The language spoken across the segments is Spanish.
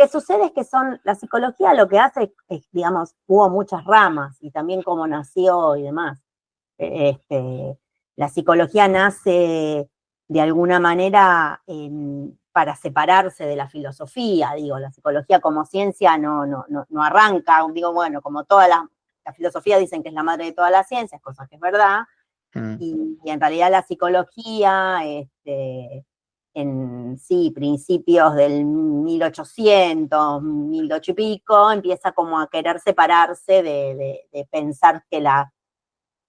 que sucede es que la psicología lo que hace es, digamos, hubo muchas ramas y también cómo nació y demás. La psicología nace de alguna manera para separarse de la filosofía, digo, la psicología como ciencia no arranca, digo, bueno, como toda la filosofía dicen que es la madre de todas las ciencias, cosa que es verdad, y en realidad la psicología, en sí, principios del 1800, 1800 y pico, empieza como a querer separarse de pensar que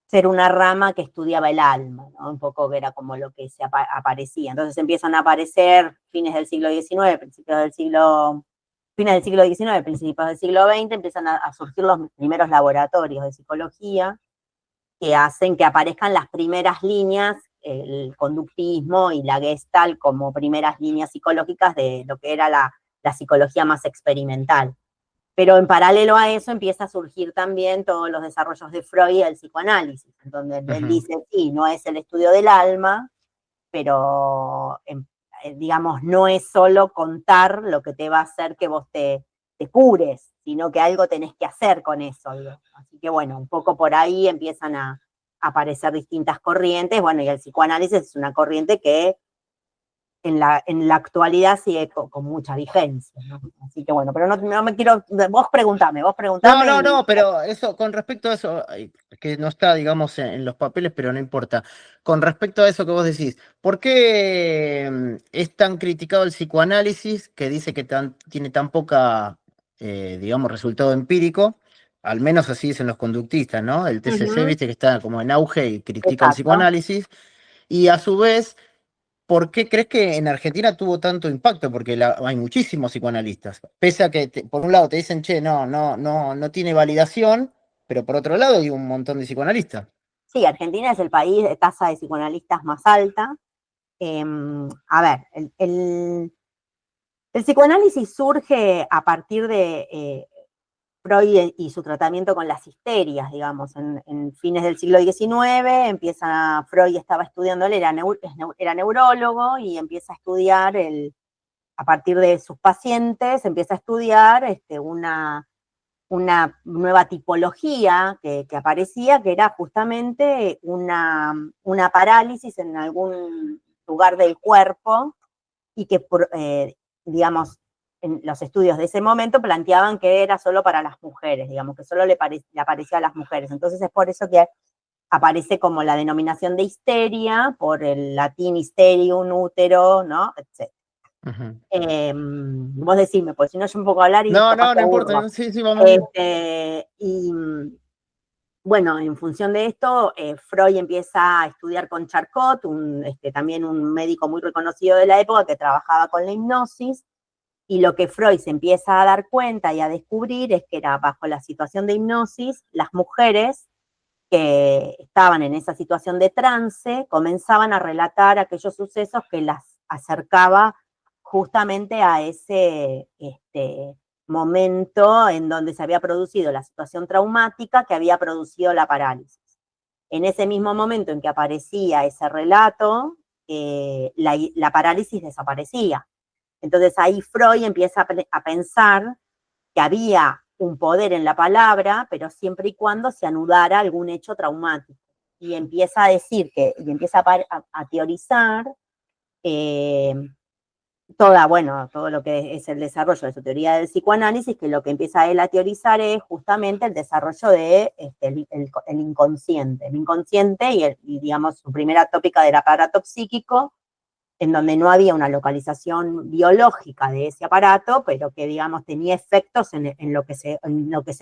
ser una rama que estudiaba el alma, ¿no? Un poco que era como lo que se aparecía. Entonces empiezan a aparecer fines del siglo XIX, fines del siglo XIX, principios del siglo XX, empiezan a surgir los primeros laboratorios de psicología que hacen que aparezcan las primeras líneas, el conductismo y la Gestalt como primeras líneas psicológicas de lo que era la psicología más experimental. Pero en paralelo a eso empieza a surgir también todos los desarrollos de Freud y el psicoanálisis, en donde él dice, sí, no es el estudio del alma, pero digamos, no es solo contar lo que te va a hacer que vos te cures, sino que algo tenés que hacer con eso. ¿No? Así que bueno, un poco por ahí empiezan a aparecer distintas corrientes, bueno, y el psicoanálisis es una corriente que en la actualidad sigue con mucha vigencia, ¿no? Así que bueno, pero no me quiero, vos preguntame. No, pero eso, con respecto a eso, que no está, digamos, en los papeles, pero no importa. Con respecto a eso que vos decís, ¿por qué es tan criticado el psicoanálisis, que dice que tiene tan poca, digamos, resultado empírico? Al menos así dicen los conductistas, ¿no? El TCC, Ujú, viste que está como en auge y critica el exacto. psicoanálisis. Y a su vez, ¿por qué crees que en Argentina tuvo tanto impacto? Porque hay muchísimos psicoanalistas. Pese a que por un lado te dicen, che, no tiene validación, pero por otro lado hay un montón de psicoanalistas. Sí, Argentina es el país de tasa de psicoanalistas más alta. A ver, el psicoanálisis surge a partir de Freud y su tratamiento con las histerias, digamos, en fines del siglo XIX, Freud estaba estudiando, él era neurólogo y empieza a estudiar, a partir de sus pacientes, empieza a estudiar una nueva tipología que aparecía, que era justamente una parálisis en algún lugar del cuerpo y que, digamos, en los estudios de ese momento planteaban que era solo para las mujeres, digamos, que solo le aparecía a las mujeres. Entonces es por eso que aparece como la denominación de histeria, por el latín hysterium, útero, ¿no? Etc. Ujú. Vos decime, pues si no yo un poco a hablar y capaz No te importa, aburro. sí, sí, vamos bien. Y bueno, en función de esto, Freud empieza a estudiar con Charcot, también un médico muy reconocido de la época que trabajaba con la hipnosis, y lo que Freud se empieza a dar cuenta y a descubrir es que era bajo la situación de hipnosis, las mujeres que estaban en esa situación de trance comenzaban a relatar aquellos sucesos que las acercaba justamente a ese momento en donde se había producido la situación traumática que había producido la parálisis. En ese mismo momento en que aparecía ese relato, la parálisis desaparecía. Entonces ahí Freud empieza a pensar que había un poder en la palabra, pero siempre y cuando se anudara algún hecho traumático. Y empieza a decir y empieza a teorizar eh, todo lo que es el desarrollo de su teoría del psicoanálisis, que lo que empieza él a teorizar es justamente el desarrollo de el inconsciente. El inconsciente y, digamos, su primera tópica del aparato psíquico, en donde no había una localización biológica de ese aparato, pero que, digamos, tenía efectos en lo que se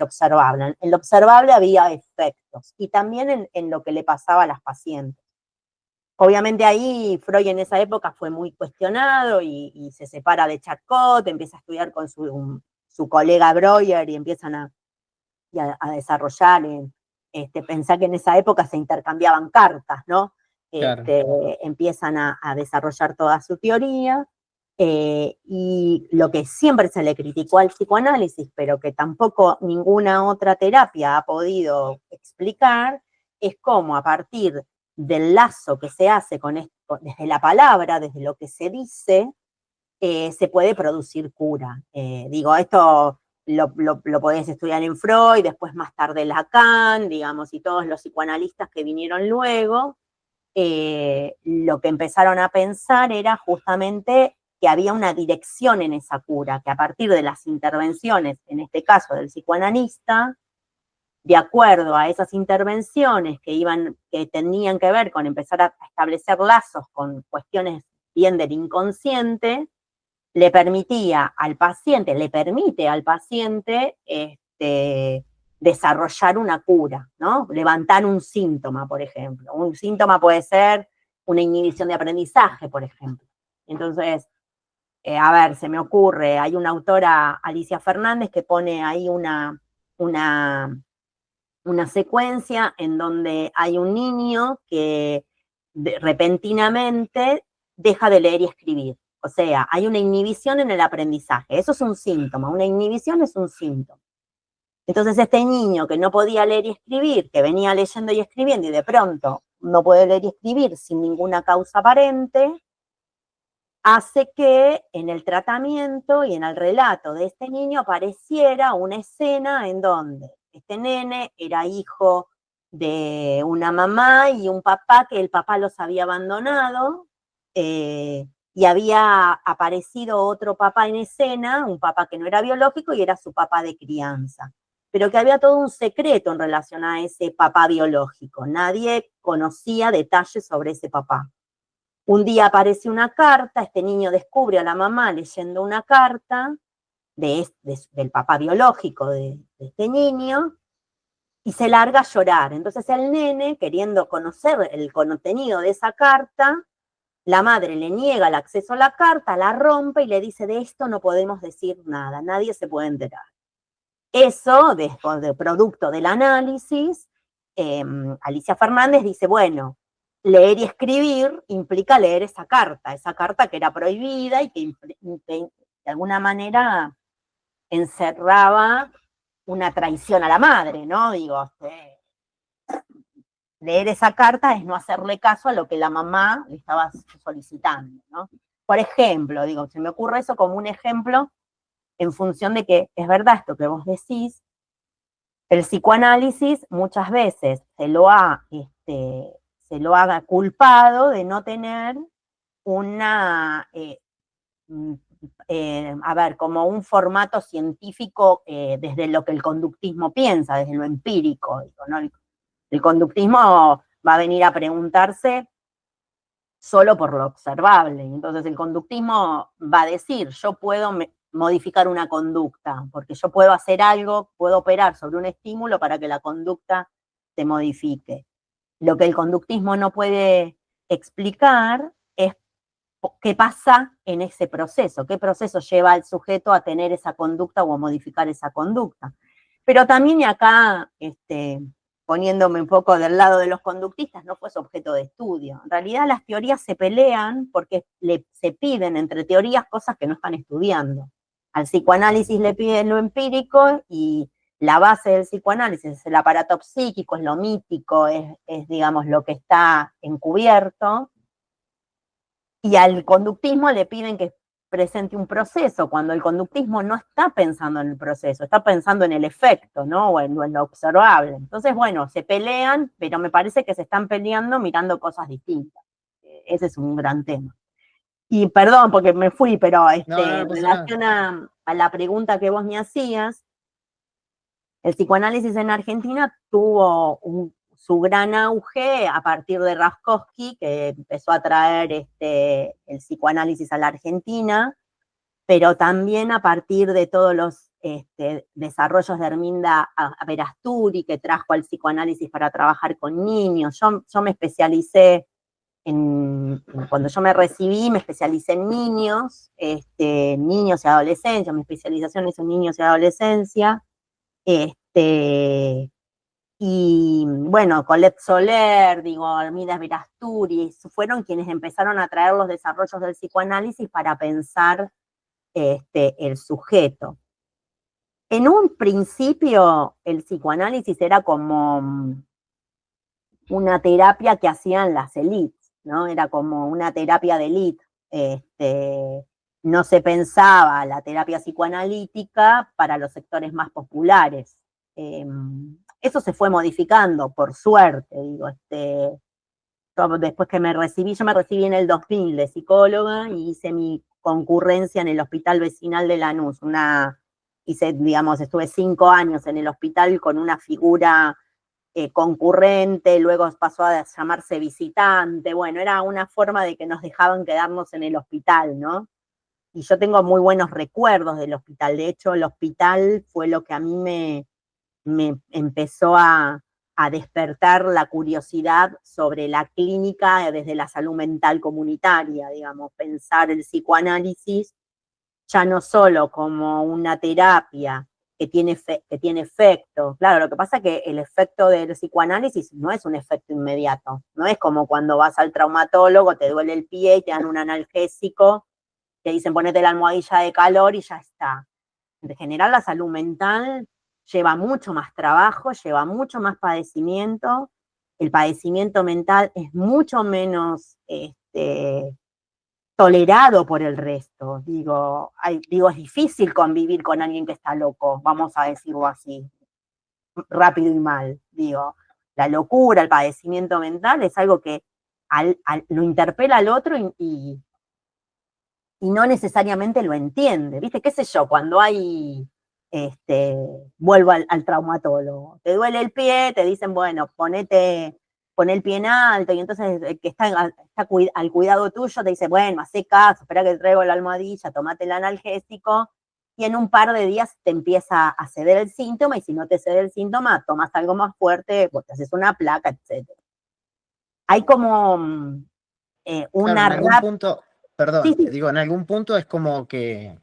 observaba. En lo observable había efectos, y también en lo que le pasaba a las pacientes. Obviamente ahí Freud en esa época fue muy cuestionado y se separa de Charcot, empieza a estudiar con su colega Breuer y empiezan a desarrollar, pensá que en esa época se intercambiaban cartas, ¿no? Claro. Empiezan a desarrollar toda su teoría, y lo que siempre se le criticó al psicoanálisis, pero que tampoco ninguna otra terapia ha podido explicar, es cómo a partir del lazo que se hace con esto, desde la palabra, desde lo que se dice, se puede producir cura. Digo, esto lo podés estudiar en Freud, después más tarde Lacan, digamos, y todos los psicoanalistas que vinieron luego, lo que empezaron a pensar era justamente que había una dirección en esa cura, que a partir de las intervenciones, en este caso del psicoanalista, de acuerdo a esas intervenciones que tenían que ver con empezar a establecer lazos con cuestiones bien del inconsciente, le permite al paciente desarrollar una cura, ¿no? Levantar un síntoma, por ejemplo. Un síntoma puede ser una inhibición de aprendizaje, por ejemplo. Entonces, a ver, se me ocurre, hay una autora, Alicia Fernández, que pone ahí una secuencia en donde hay un niño que repentinamente deja de leer y escribir. O sea, hay una inhibición en el aprendizaje. Eso es un síntoma. Una inhibición es un síntoma. Entonces, este niño que no podía leer y escribir, que venía leyendo y escribiendo y de pronto no puede leer y escribir sin ninguna causa aparente, hace que en el tratamiento y en el relato de este niño apareciera una escena en donde este nene era hijo de una mamá y un papá que el papá los había abandonado, y había aparecido otro papá en escena, un papá que no era biológico y era su papá de crianza, pero que había todo un secreto en relación a ese papá biológico. Nadie conocía detalles sobre ese papá. Un día aparece una carta, este niño descubre a la mamá leyendo una carta del papá biológico de este niño y se larga a llorar. Entonces el nene, queriendo conocer el contenido de esa carta, la madre le niega el acceso a la carta, la rompe y le dice: de esto no podemos decir nada, nadie se puede enterar. Eso, después de producto del análisis, Alicia Fernández dice, bueno, leer y escribir implica leer esa carta que era prohibida y que de alguna manera encerraba una traición a la madre, ¿no? Digo, leer esa carta es no hacerle caso a lo que la mamá le estaba solicitando, ¿no? Por ejemplo, digo, se me ocurre eso como un ejemplo en función de que es verdad esto que vos decís. El psicoanálisis muchas veces se lo ha culpado de no tener como un formato científico, desde lo que el conductismo piensa, desde lo empírico, ¿no? El conductismo va a venir a preguntarse solo por lo observable. Entonces el conductismo va a decir, yo puedo modificar una conducta, porque yo puedo hacer algo, puedo operar sobre un estímulo para que la conducta se modifique. Lo que el conductismo no puede explicar es qué pasa en ese proceso, qué proceso lleva al sujeto a tener esa conducta o a modificar esa conducta. Pero también, y acá poniéndome un poco del lado de los conductistas, no fue su objeto de estudio. En realidad las teorías se pelean porque se piden entre teorías cosas que no están estudiando. Al psicoanálisis le piden lo empírico y la base del psicoanálisis es el aparato psíquico, es lo mítico, es digamos lo que está encubierto, y al conductismo le piden que presente un proceso, cuando el conductismo no está pensando en el proceso, está pensando en el efecto, ¿no? O en lo observable. Entonces, bueno, se pelean, pero me parece que se están peleando mirando cosas distintas. Ese es un gran tema. Y perdón, porque me fui, pero en relación a la pregunta que vos me hacías, el psicoanálisis en Argentina tuvo su gran auge a partir de Raskowski, que empezó a traer el psicoanálisis a la Argentina, pero también a partir de todos los desarrollos de Herminda Verasturi, que trajo al psicoanálisis para trabajar con niños. Yo me especialicé cuando yo me recibí, me especialicé en niños, niños y adolescencia, mi especialización es en niños y adolescencia, y bueno, Colette Soler, Hermida Verasturi, fueron quienes empezaron a traer los desarrollos del psicoanálisis para pensar el sujeto. En un principio, el psicoanálisis era como una terapia que hacían las élites, ¿no? Era como una terapia de élite, no se pensaba la terapia psicoanalítica para los sectores más populares. Eso se fue modificando, por suerte, digo, después que yo me recibí en el 2000 de psicóloga y hice mi concurrencia en el Hospital Vecinal de Lanús, digamos, estuve 5 años en el hospital con una figura concurrente, luego pasó a llamarse visitante, bueno, era una forma de que nos dejaban quedarnos en el hospital, ¿no? Y yo tengo muy buenos recuerdos del hospital, de hecho el hospital fue lo que a mí me empezó a despertar la curiosidad sobre la clínica desde la salud mental comunitaria, digamos, pensar el psicoanálisis ya no solo como una terapia que tiene efecto. Claro, lo que pasa es que el efecto del psicoanálisis no es un efecto inmediato, no es como cuando vas al traumatólogo, te duele el pie y te dan un analgésico, te dicen ponete la almohadilla de calor y ya está. En general la salud mental lleva mucho más trabajo, lleva mucho más padecimiento, el padecimiento mental es mucho menos tolerado por el resto. Digo, es difícil convivir con alguien que está loco, vamos a decirlo así, rápido y mal. Digo, la locura, el padecimiento mental es algo que lo interpela al otro y no necesariamente lo entiende. ¿Viste? ¿Qué sé yo? Cuando hay, este, vuelvo al traumatólogo, te duele el pie, te dicen, bueno, pon el pie en alto, y entonces el que está al cuidado tuyo te dice, bueno, hacé caso, espera que te traigo la almohadilla, tomate el analgésico, y en un par de días te empieza a ceder el síntoma, y si no te cede el síntoma, tomas algo más fuerte, pues te haces una placa, etc. Hay como Claro, una en algún rap... punto, Sí, perdón, sí, digo, en algún punto es como que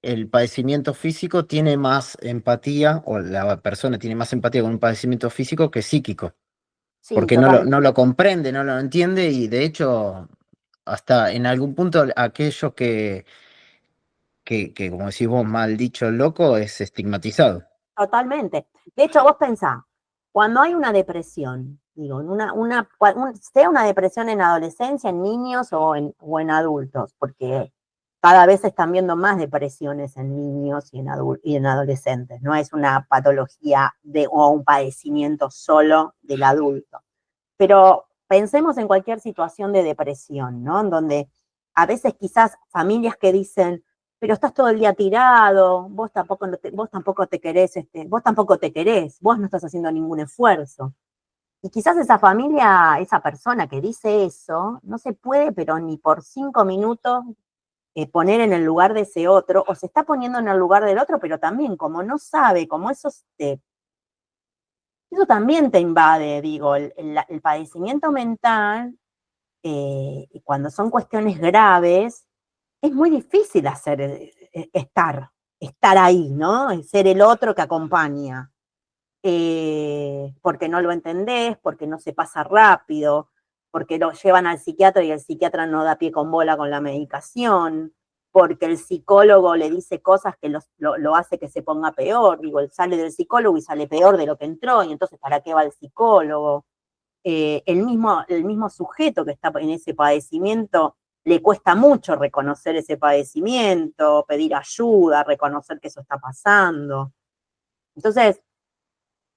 el padecimiento físico tiene más empatía, o la persona tiene más empatía con un padecimiento físico que psíquico, sí, porque no totalmente. lo comprende, no lo entiende, y de hecho, hasta en algún punto aquello que como decís vos, mal dicho, loco, es estigmatizado. Totalmente. De hecho, vos pensá, cuando hay una depresión, digo, sea una depresión en adolescencia, en niños o en adultos, porque cada vez se están viendo más depresiones en niños y en adolescentes, no es una patología o un padecimiento solo del adulto. Pero pensemos en cualquier situación de depresión, ¿no? En donde a veces quizás familias que dicen, pero estás todo el día tirado, vos tampoco te querés, vos no estás haciendo ningún esfuerzo. Y quizás esa familia, esa persona que dice eso, no se puede, pero ni por 5 minutos poner en el lugar de ese otro, o se está poniendo en el lugar del otro, pero también como no sabe, como eso también te invade, digo, el padecimiento mental, cuando son cuestiones graves, es muy difícil estar ahí, ¿no? Ser el otro que acompaña, porque no lo entendés, porque no se pasa rápido, porque lo llevan al psiquiatra y el psiquiatra no da pie con bola con la medicación, porque el psicólogo le dice cosas que lo hace que se ponga peor. Digo, él sale del psicólogo y sale peor de lo que entró, y entonces ¿para qué va el psicólogo? El mismo sujeto que está en ese padecimiento le cuesta mucho reconocer ese padecimiento, pedir ayuda, reconocer que eso está pasando. Entonces,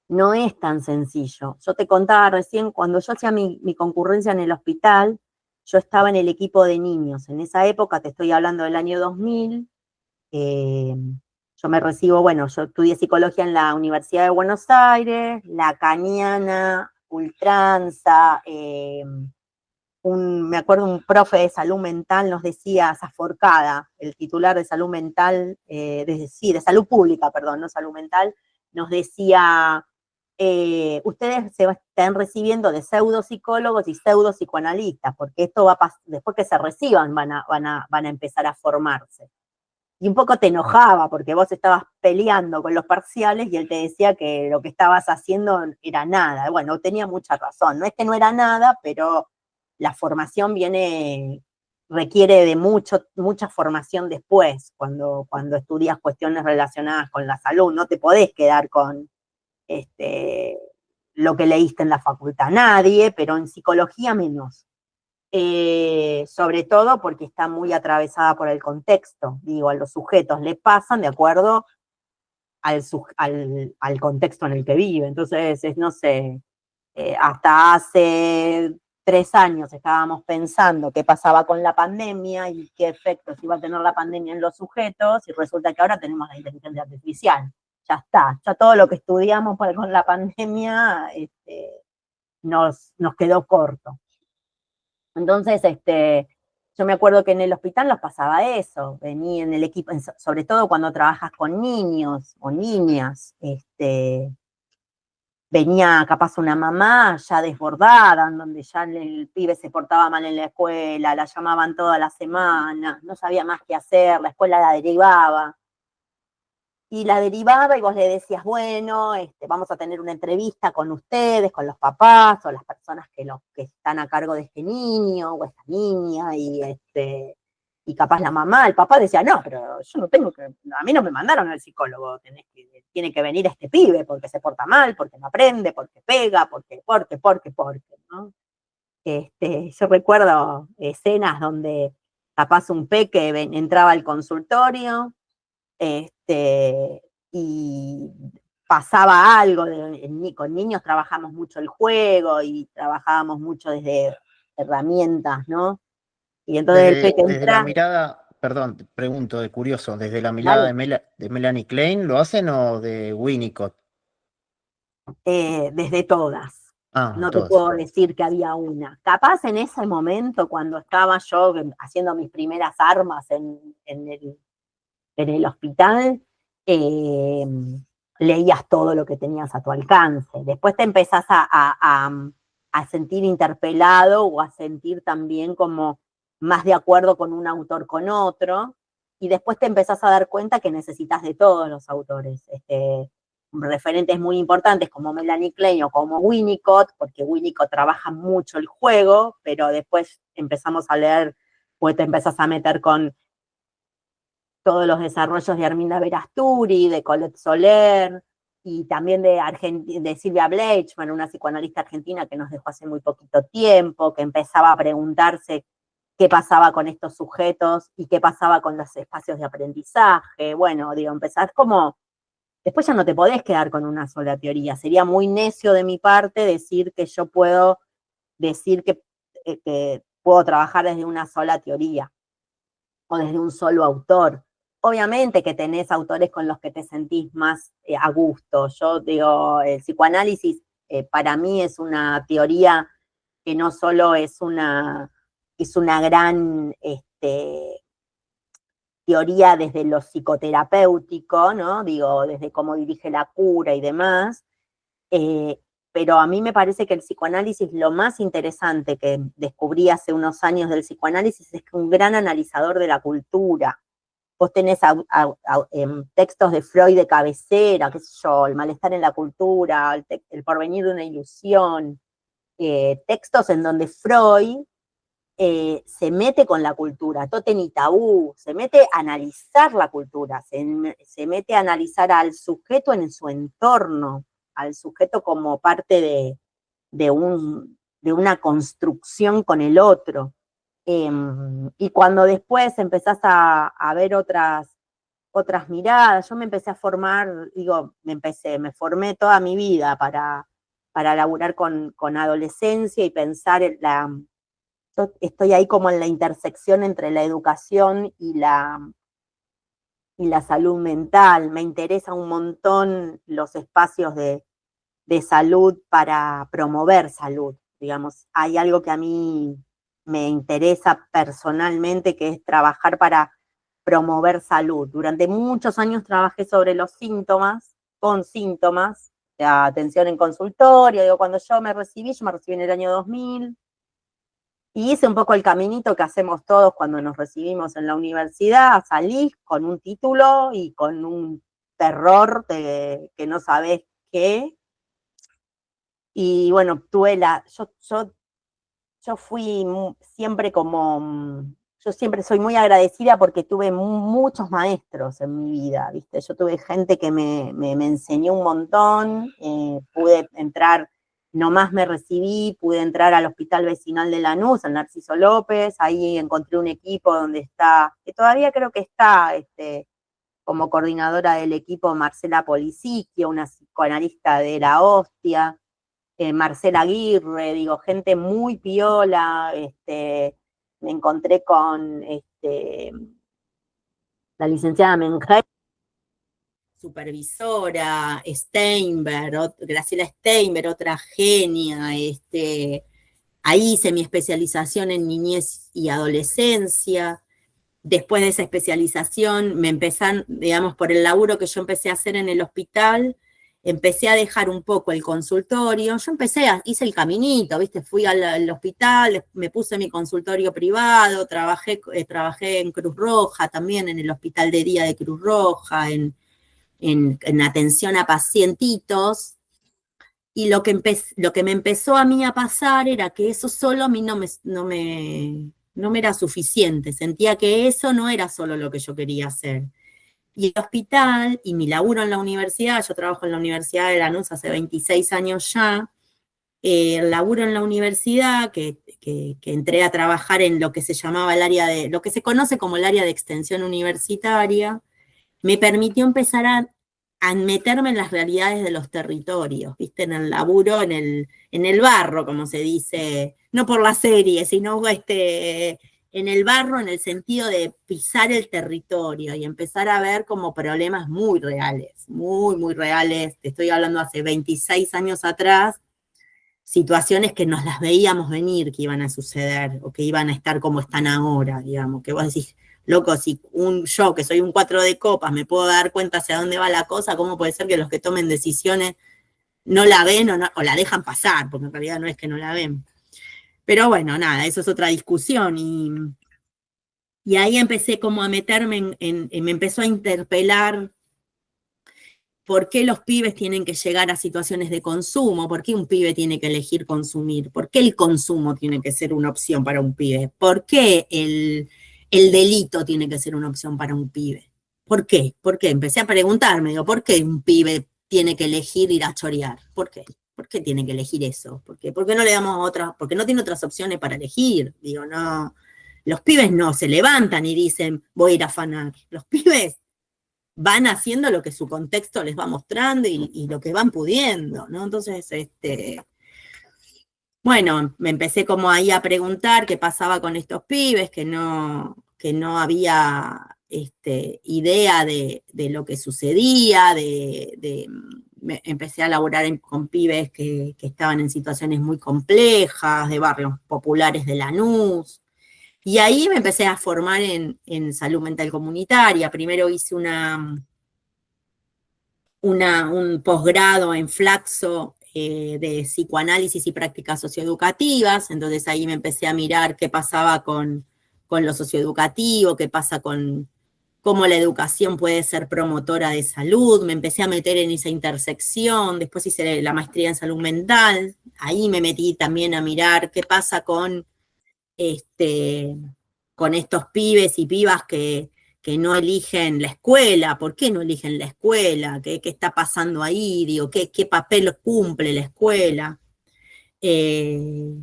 no es tan sencillo. Yo te contaba recién, cuando yo hacía mi concurrencia en el hospital, yo estaba en el equipo de niños. En esa época, te estoy hablando del año 2000, eh, yo me recibo, bueno, yo estudié psicología en la Universidad de Buenos Aires, lacaniana, ultranza, me acuerdo un profe de salud mental nos decía, Zaforcada, el titular de salud mental, de salud pública, perdón, no salud mental, nos decía, ustedes se están recibiendo de pseudopsicólogos y pseudopsicoanalistas, porque esto va a pasar, después que se reciban van a empezar a formarse. Y un poco te enojaba porque vos estabas peleando con los parciales y él te decía que lo que estabas haciendo era nada. Bueno, tenía mucha razón, no es que no era nada, pero la formación requiere de mucha formación después, cuando estudias cuestiones relacionadas con la salud, no te podés quedar con este, lo que leíste en la facultad, nadie, pero en psicología menos. sobre todo porque está muy atravesada por el contexto. Digo, a los sujetos le pasan de acuerdo al contexto en el que vive. Entonces, no sé, hasta hace 3 años estábamos pensando qué pasaba con la pandemia y qué efectos iba a tener la pandemia en los sujetos, y resulta que ahora tenemos la inteligencia artificial. Ya está, ya todo lo que estudiamos con la pandemia nos quedó corto. Entonces, yo me acuerdo que en el hospital nos pasaba eso, venía en el equipo, sobre todo cuando trabajas con niños o niñas, venía capaz una mamá ya desbordada, en donde ya el pibe se portaba mal en la escuela, la llamaban toda la semana, no sabía más qué hacer, la escuela la derivaba. Y la derivaba y vos le decías, bueno, vamos a tener una entrevista con ustedes, con los papás o las personas que están a cargo de este niño o esta niña, y capaz la mamá, el papá decía, no, pero yo no tengo que, a mí no me mandaron al psicólogo, tiene que venir este pibe porque se porta mal, porque no aprende, porque pega, porque, ¿no? Yo recuerdo escenas donde capaz un peque entraba al consultorio, y pasaba algo, con niños trabajamos mucho el juego y trabajábamos mucho desde herramientas, ¿no? Y entonces el peque Desde la entra, mirada, perdón, te pregunto de curioso, desde la mirada dale, de, de Melanie Klein, ¿lo hacen o de Winnicott? desde todas. Ah, No te todas. puedo decir que había una. Capaz en ese momento, cuando estaba yo haciendo mis primeras armas en el hospital, eh, leías todo lo que tenías a tu alcance. Después te empezás a sentir interpelado o a sentir también como más de acuerdo con un autor con otro, y después te empezás a dar cuenta que necesitas de todos los autores. Referentes muy importantes como Melanie Klein o como Winnicott, porque Winnicott trabaja mucho el juego, pero después empezamos a leer, pues te empezás a meter con todos los desarrollos de Arminda Verasturi, de Colette Soler, y también de Silvia Bleichman, una psicoanalista argentina que nos dejó hace muy poquito tiempo, que empezaba a preguntarse qué pasaba con estos sujetos y qué pasaba con los espacios de aprendizaje. Bueno, digo, empezás como, después ya no te podés quedar con una sola teoría. Sería muy necio de mi parte decir que yo puedo decir que puedo trabajar desde una sola teoría o desde un solo autor. Obviamente que tenés autores con los que te sentís más a gusto. Yo digo, el psicoanálisis para mí es una teoría que no solo es una gran teoría desde lo psicoterapéutico, ¿no? Digo, desde cómo dirige la cura y demás, eh, pero a mí me parece que el psicoanálisis, lo más interesante que descubrí hace unos años del psicoanálisis, es que un gran analizador de la cultura. Vos tenés textos de Freud de cabecera, qué sé yo, El malestar en la cultura, El porvenir de una ilusión, textos en donde Freud se mete con la cultura, Totem y Tabú, se mete a analizar la cultura, se mete a analizar al sujeto en su entorno, al sujeto como parte de una construcción con el otro. Y cuando después empezás a ver otras miradas, yo me empecé a formar, digo, me formé toda mi vida para laburar con adolescencia y pensar yo estoy ahí como en la intersección entre la educación y la salud mental. Me interesa un montón los espacios de salud para promover salud. Digamos, hay algo que a mí me interesa personalmente, que es trabajar para promover salud. Durante muchos años trabajé sobre los síntomas, con síntomas, de atención en consultorio. Digo, cuando yo me recibí en el año 2000, y hice un poco el caminito que hacemos todos cuando nos recibimos en la universidad. Salís con un título y con un terror de que no sabés qué. Y bueno, yo fui siempre yo siempre soy muy agradecida porque tuve muchos maestros en mi vida, ¿viste? Yo tuve gente que me enseñó un montón, pude entrar nomás me recibí, pude entrar al Hospital Vecinal de Lanús, al Narciso López, ahí encontré un equipo donde está, que todavía creo que está, como coordinadora del equipo Marcela Polisiquio, una psicoanalista de la hostia, Marcela Aguirre, digo, gente muy piola, me encontré con la licenciada Menjay, supervisora, Steinberg, Graciela Steinberg, otra genia, ahí hice mi especialización en niñez y adolescencia. Después de esa especialización, me empezaron, digamos, por el laburo que yo empecé a hacer en el hospital, empecé a dejar un poco el consultorio. Yo hice el caminito, ¿viste? Fui al hospital, me puse mi consultorio privado, trabajé en Cruz Roja, también en el hospital de día de Cruz Roja, en atención a pacientitos, y lo que me empezó a mí a pasar era que eso solo a mí no me era suficiente, sentía que eso no era solo lo que yo quería hacer. Y el hospital y mi laburo en la universidad, yo trabajo en la Universidad de Lanús hace 26 años ya, el laburo en la universidad, que entré a trabajar en lo que se llamaba lo que se conoce como el área de extensión universitaria, me permitió empezar a meterme en las realidades de los territorios, ¿viste? En el laburo, en el barro, como se dice, no por la serie, sino en el barro en el sentido de pisar el territorio y empezar a ver como problemas muy reales, muy, muy reales. Te estoy hablando hace 26 años atrás, situaciones que nos las veíamos venir que iban a suceder o que iban a estar como están ahora, digamos, que vos decís, loco, si yo que soy un 4 de copas me puedo dar cuenta hacia dónde va la cosa, ¿cómo puede ser que los que tomen decisiones no la ven o la dejan pasar? Porque en realidad no es que no la ven. Pero bueno, nada, eso es otra discusión y ahí empecé como a meterme me empezó a interpelar por qué los pibes tienen que llegar a situaciones de consumo, por qué un pibe tiene que elegir consumir, por qué el consumo tiene que ser una opción para un pibe, por qué el delito tiene que ser una opción para un pibe. ¿Por qué? ¿Por qué? Empecé a preguntarme, digo, ¿por qué un pibe tiene que elegir ir a chorear? ¿Por qué? ¿Por qué tiene que elegir eso? ¿Por qué no le damos otras? Porque no tiene otras opciones para elegir. Digo, no, los pibes no se levantan y dicen, voy a ir a afanar. Los pibes van haciendo lo que su contexto les va mostrando y lo que van pudiendo, ¿no? Entonces, bueno, me empecé como ahí a preguntar qué pasaba con estos pibes, que no había idea de lo que sucedía, empecé a laburar con pibes que estaban en situaciones muy complejas, de barrios populares de Lanús, y ahí me empecé a formar en salud mental comunitaria. Primero hice un posgrado en Flaxo de psicoanálisis y prácticas socioeducativas, entonces ahí me empecé a mirar qué pasaba con lo socioeducativo, qué pasa con cómo la educación puede ser promotora de salud, me empecé a meter en esa intersección, después hice la maestría en salud mental, ahí me metí también a mirar qué pasa este, con estos pibes y pibas que no eligen la escuela, ¿por qué no eligen la escuela? ¿Qué está pasando ahí? Digo, ¿qué papel cumple la escuela? Eh,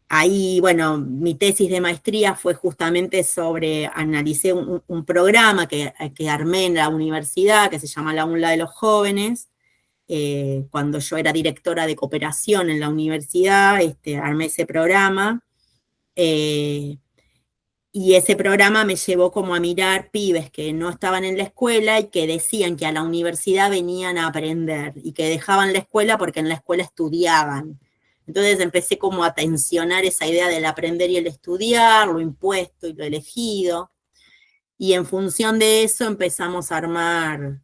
Ahí, bueno, mi tesis de maestría fue justamente analicé un programa que armé en la universidad, que se llama La UNLA de los Jóvenes, cuando yo era directora de cooperación en la universidad, armé ese programa, eh, y ese programa me llevó como a mirar pibes que no estaban en la escuela y que decían que a la universidad venían a aprender y que dejaban la escuela porque en la escuela estudiaban. Entonces empecé como a tensionar esa idea del aprender y el estudiar, lo impuesto y lo elegido. Y en función de eso empezamos a armar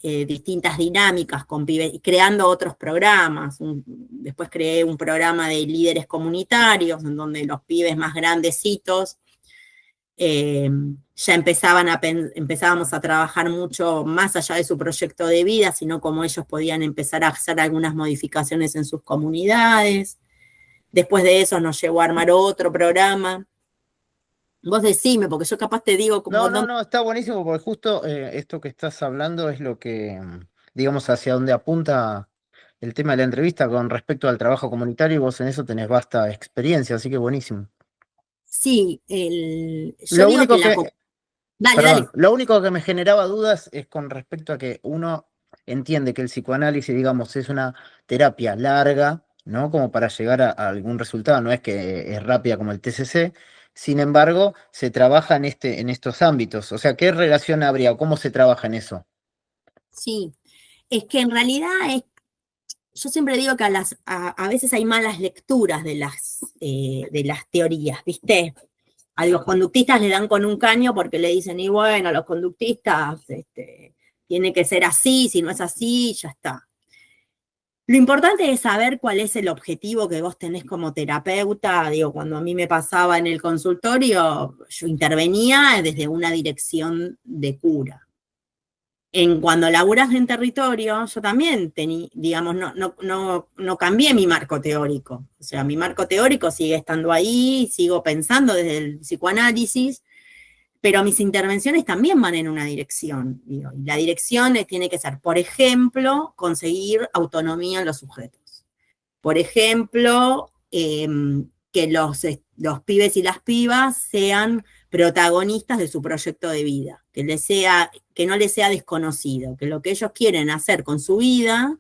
distintas dinámicas con pibes, creando otros programas. Después creé un programa de líderes comunitarios, en donde los pibes más grandecitos ya empezábamos a trabajar mucho más allá de su proyecto de vida, sino cómo ellos podían empezar a hacer algunas modificaciones en sus comunidades. Después de eso nos llevó a armar otro programa. Vos decime, porque yo capaz te digo como No, no, dónde. no, está buenísimo porque justo esto que estás hablando es lo que, digamos, hacia dónde apunta el tema de la entrevista con respecto al trabajo comunitario y vos en eso tenés vasta experiencia, así que buenísimo. Sí, yo Lo digo que único que, Dale, Perdón, dale. lo único que me generaba dudas es con respecto a que uno entiende que el psicoanálisis, digamos, es una terapia larga, ¿no? Como para llegar a algún resultado, no es que es rápida como el TCC, sin embargo, se trabaja en estos ámbitos. O sea, ¿qué relación habría o cómo se trabaja en eso? Sí, es que en realidad yo siempre digo que a veces hay malas lecturas de las teorías, ¿viste? A los conductistas le dan con un caño porque le dicen, y bueno, los conductistas tiene que ser así, si no es así, ya está. Lo importante es saber cuál es el objetivo que vos tenés como terapeuta. Digo, cuando a mí me pasaba en el consultorio, yo intervenía desde una dirección de cura. Cuando laburas en territorio, yo también digamos, no cambié mi marco teórico. O sea, mi marco teórico sigue estando ahí, sigo pensando desde el psicoanálisis, pero mis intervenciones también van en una dirección. Digo, y la dirección tiene que ser, por ejemplo, conseguir autonomía en los sujetos. Por ejemplo, que los pibes y las pibas sean protagonistas de su proyecto de vida, que no les sea desconocido, que lo que ellos quieren hacer con su vida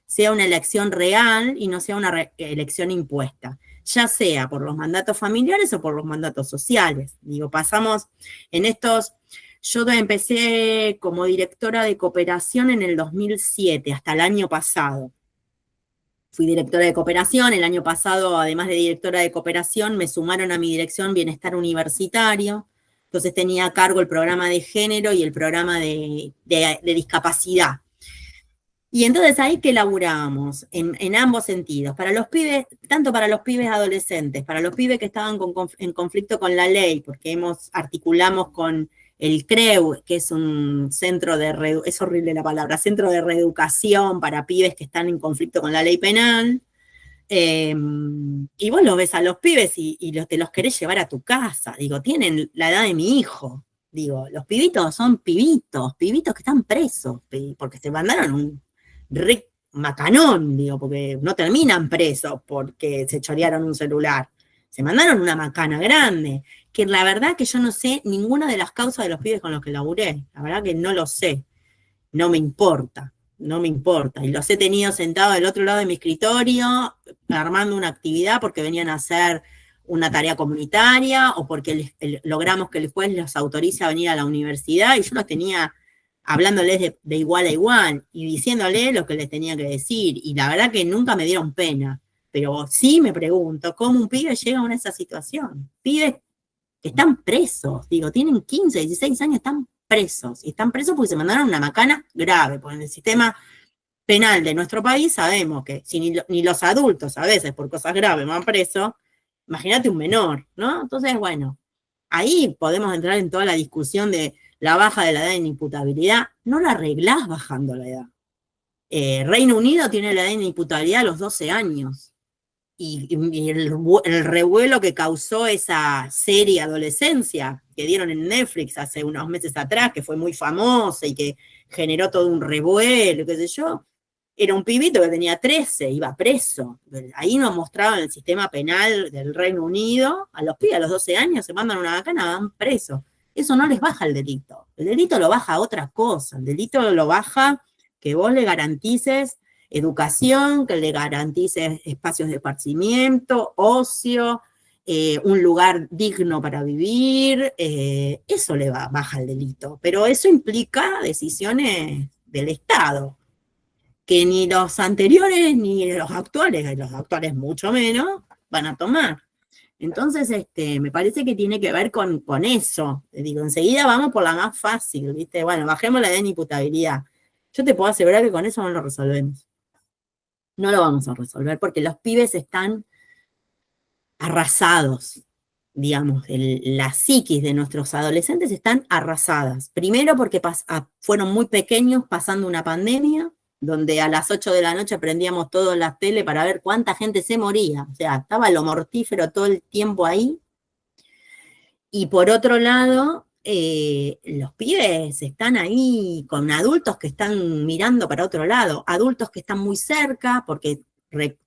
sea una elección real y no sea una elección impuesta, ya sea por los mandatos familiares o por los mandatos sociales. Digo, pasamos en estos. Yo empecé como directora de cooperación en el 2007, hasta el año pasado. Fui directora de cooperación, el año pasado, además de directora de cooperación, me sumaron a mi dirección Bienestar Universitario, entonces tenía a cargo el programa de género y el programa de discapacidad. Y entonces ahí que laburábamos, en ambos sentidos, para los pibes, tanto para los pibes adolescentes, para los pibes que estaban en conflicto con la ley, porque articulamos con el CREU, que es un centro es horrible la palabra, centro de reeducación para pibes que están en conflicto con la ley penal. Y vos los ves a los pibes y te los querés llevar a tu casa. Digo, tienen la edad de mi hijo. Digo, los pibitos son pibitos que están presos, porque se mandaron un macanón, digo, porque no terminan presos porque se chorearon un celular. Se mandaron una macana grande, que la verdad que yo no sé ninguna de las causas de los pibes con los que laburé. La verdad que no lo sé. No me importa, no me importa. Y los he tenido sentados del otro lado de mi escritorio, armando una actividad porque venían a hacer una tarea comunitaria o porque logramos que el juez los autorice a venir a la universidad y yo los tenía hablándoles de igual a igual y diciéndoles lo que les tenía que decir. Y la verdad que nunca me dieron pena. Pero sí me pregunto, ¿cómo un pibe llega a esa situación? Pibes que están presos, digo, tienen 15, 16 años, están presos. Y están presos porque se mandaron una macana grave, porque en el sistema penal de nuestro país sabemos que si ni los adultos a veces por cosas graves van presos, imagínate un menor, ¿no? Entonces, bueno, ahí podemos entrar en toda la discusión de la baja de la edad de inimputabilidad. No la arreglás bajando la edad. Reino Unido tiene la edad de inimputabilidad a los 12 años. Y el revuelo que causó esa serie Adolescencia que dieron en Netflix hace unos meses atrás, que fue muy famosa y que generó todo un revuelo, qué sé yo, era un pibito que tenía 13, iba preso. Ahí nos mostraban el sistema penal del Reino Unido, a los pibes a los 12 años se mandan una bacana, van presos. Eso no les baja el delito lo baja otra cosa, el delito lo baja que vos le garantices educación, que le garantices espacios de esparcimiento, ocio, un lugar digno para vivir, eso baja el delito, pero eso implica decisiones del Estado, que ni los anteriores ni los actuales mucho menos, van a tomar. Entonces, me parece que tiene que ver con eso. Digo, enseguida vamos por la más fácil, ¿viste? Bueno, bajemos la de inimputabilidad. Yo te puedo asegurar que con eso no lo resolvemos. No lo vamos a resolver porque los pibes están arrasados, digamos, la psiquis de nuestros adolescentes están arrasadas. Primero porque fueron muy pequeños pasando una pandemia, donde a las 8 de la noche prendíamos todas las tele para ver cuánta gente se moría. O sea, estaba lo mortífero todo el tiempo ahí. Y por otro lado, los pibes están ahí con adultos que están mirando para otro lado, adultos que están muy cerca, porque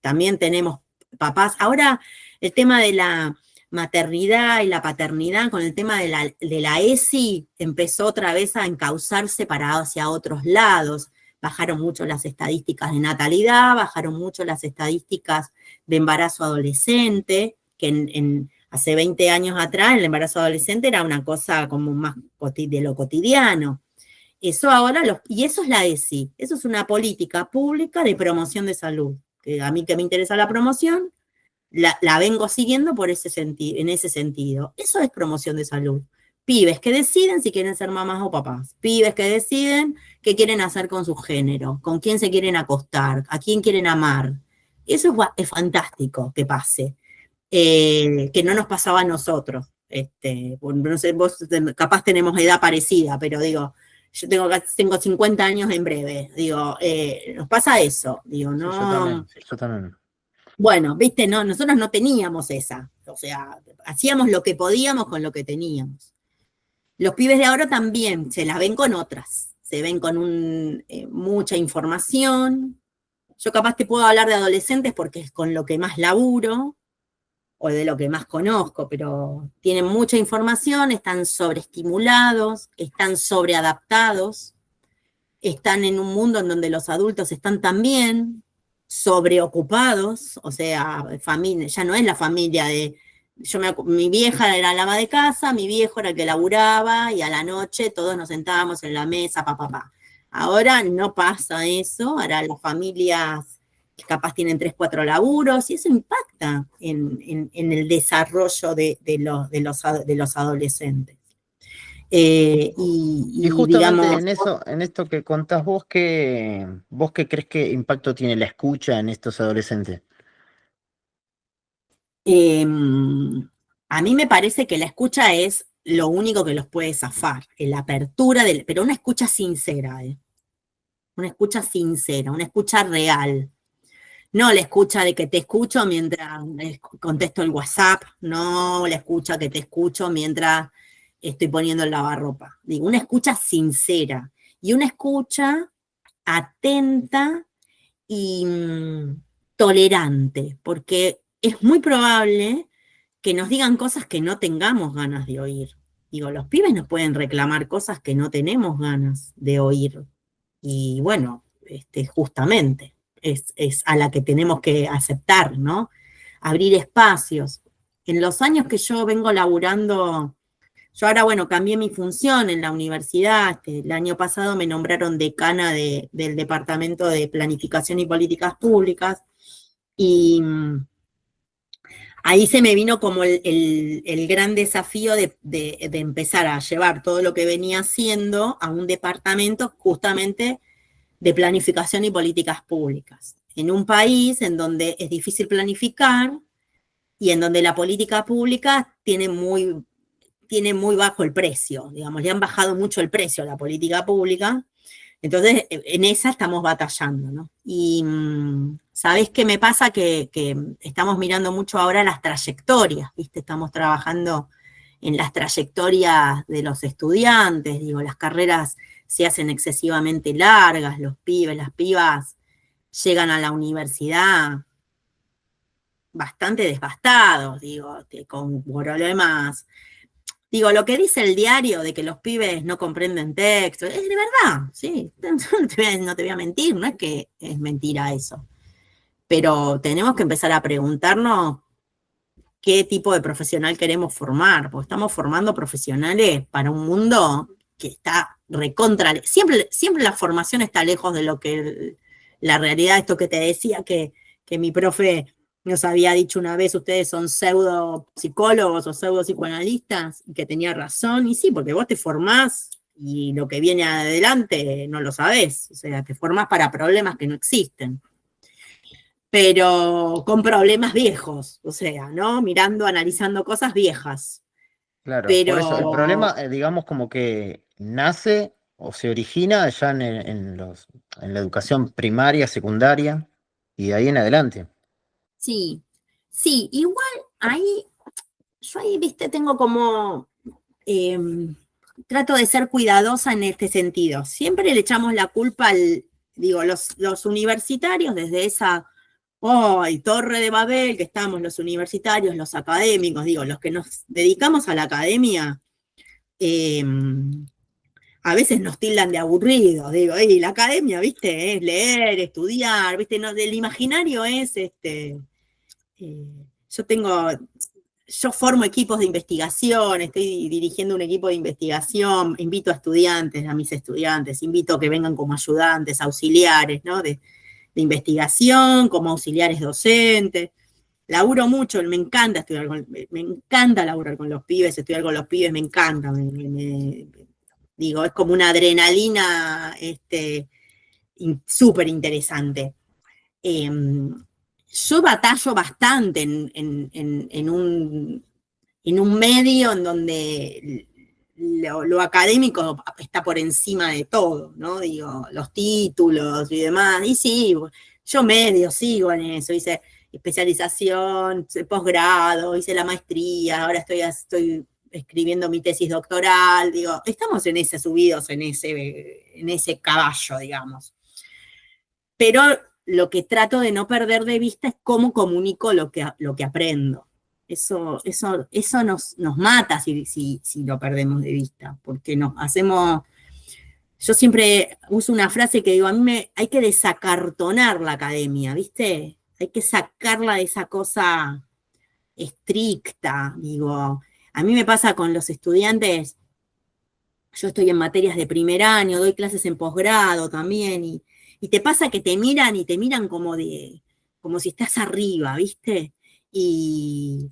también tenemos papás. Ahora el tema de la maternidad y la paternidad, con el tema de la ESI, empezó otra vez a encauzarse para hacia otros lados. Bajaron mucho las estadísticas de natalidad, bajaron mucho las estadísticas de embarazo adolescente, que hace 20 años atrás el embarazo adolescente era una cosa como más de lo cotidiano. Eso ahora, y eso es la ESI, eso es una política pública de promoción de salud, que a mí que me interesa la promoción, la vengo siguiendo por en ese sentido. Eso es promoción de salud. Pibes que deciden si quieren ser mamás o papás, pibes que deciden qué quieren hacer con su género, con quién se quieren acostar, a quién quieren amar. Eso es fantástico que pase. Que no nos pasaba a nosotros. No sé, vos capaz tenemos edad parecida, pero digo, yo tengo 50 años en breve, digo, nos pasa eso, digo, no. Sí, yo también. Bueno, viste, no, nosotros no teníamos esa, o sea, hacíamos lo que podíamos con lo que teníamos. Los pibes de ahora también se las ven con otras, se ven con mucha información. Yo capaz te puedo hablar de adolescentes porque es con lo que más laburo, o de lo que más conozco, pero tienen mucha información, están sobreestimulados, están sobreadaptados, están en un mundo en donde los adultos están también sobreocupados, o sea, familia, ya no es la familia de, mi vieja era la ama de casa, mi viejo era el que laburaba, y a la noche todos nos sentábamos en la mesa, papá. Ahora no pasa eso, ahora las familias que capaz tienen 3, 4 laburos, y eso impacta en el desarrollo de los adolescentes. Y Y justamente digamos, en eso, en esto que contás vos qué crees que impacto tiene la escucha en estos adolescentes. a mí me parece que la escucha es lo único que los puede zafar, la apertura, pero una escucha sincera, una escucha sincera, una escucha real. No la escucha de que te escucho mientras contesto el WhatsApp, no la escucha que te escucho mientras estoy poniendo el lavarropa. Digo, una escucha sincera y una escucha atenta y tolerante, porque es muy probable que nos digan cosas que no tengamos ganas de oír. Digo, los pibes nos pueden reclamar cosas que no tenemos ganas de oír. Y bueno, justamente es a la que tenemos que aceptar, ¿no? Abrir espacios. En los años que yo vengo laburando, yo ahora, bueno, cambié mi función en la universidad. El año pasado me nombraron decana del Departamento de Planificación y Políticas Públicas. Y ahí se me vino como el gran desafío de empezar a llevar todo lo que venía haciendo a un departamento justamente de planificación y políticas públicas. En un país en donde es difícil planificar y en donde la política pública tiene muy bajo el precio, digamos, le han bajado mucho el precio a la política pública. Entonces, en esa estamos batallando, ¿no? Y ¿sabés qué me pasa? Que estamos mirando mucho ahora las trayectorias, ¿viste? Estamos trabajando en las trayectorias de los estudiantes, digo, las carreras se hacen excesivamente largas, los pibes, las pibas llegan a la universidad bastante desgastados, digo, con problemas. Digo, lo que dice el diario de que los pibes no comprenden texto, es de verdad, sí, no te voy a mentir, no es que es mentira eso. Pero tenemos que empezar a preguntarnos qué tipo de profesional queremos formar, porque estamos formando profesionales para un mundo que está recontra. Siempre la formación está lejos de lo que la realidad, esto que te decía, que mi profe nos había dicho una vez, ustedes son pseudo psicólogos o pseudo psicoanalistas, y que tenía razón, y sí, porque vos te formás y lo que viene adelante no lo sabés, o sea, te formás para problemas que no existen, pero con problemas viejos, o sea, ¿no? Mirando, analizando cosas viejas. Claro, por eso el Pero problema, digamos, como que nace o se origina ya en la educación primaria, secundaria y de ahí en adelante. sí, sí, igual ahí, yo ahí, viste, tengo como, eh, trato de ser cuidadosa en este sentido. Siempre le echamos la culpa los universitarios desde esa torre de Babel que estamos los universitarios, los académicos, los que nos dedicamos a la academia, a veces nos tildan de aburridos, y la academia, viste, es leer, estudiar, viste, no, el imaginario es, yo formo equipos de investigación, estoy dirigiendo un equipo de investigación, invito a estudiantes, a mis estudiantes, invito a que vengan como ayudantes, auxiliares, ¿no? De investigación, como auxiliares docentes. Laburo mucho, me encanta me encanta laburar con los pibes, estudiar con los pibes, me encanta, es como una adrenalina súper interesante. Yo batallo bastante en un medio en donde lo académico está por encima de todo, ¿no? Los títulos y demás. Y sí, yo medio sigo en eso, hice especialización, posgrado, hice la maestría, ahora estoy escribiendo mi tesis doctoral, estamos en ese subidos, en ese caballo, digamos. Pero lo que trato de no perder de vista es cómo comunico lo que aprendo. Eso nos mata si lo perdemos de vista, porque nos hacemos... Yo siempre uso una frase que a mí hay que desacartonar la academia, ¿viste? Hay que sacarla de esa cosa estricta, A mí me pasa con los estudiantes, yo estoy en materias de primer año, doy clases en posgrado también, y te pasa que te miran como si estás arriba, ¿viste? Y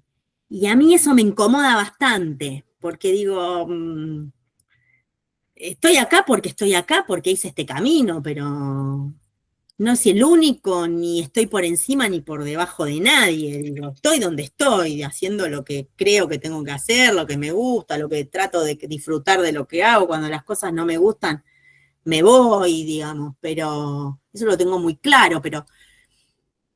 a mí eso me incomoda bastante, porque estoy acá porque hice este camino, pero no soy el único, ni estoy por encima ni por debajo de nadie. Estoy donde estoy, haciendo lo que creo que tengo que hacer, lo que me gusta, lo que trato de disfrutar de lo que hago. Cuando las cosas no me gustan, me voy, pero eso lo tengo muy claro, pero,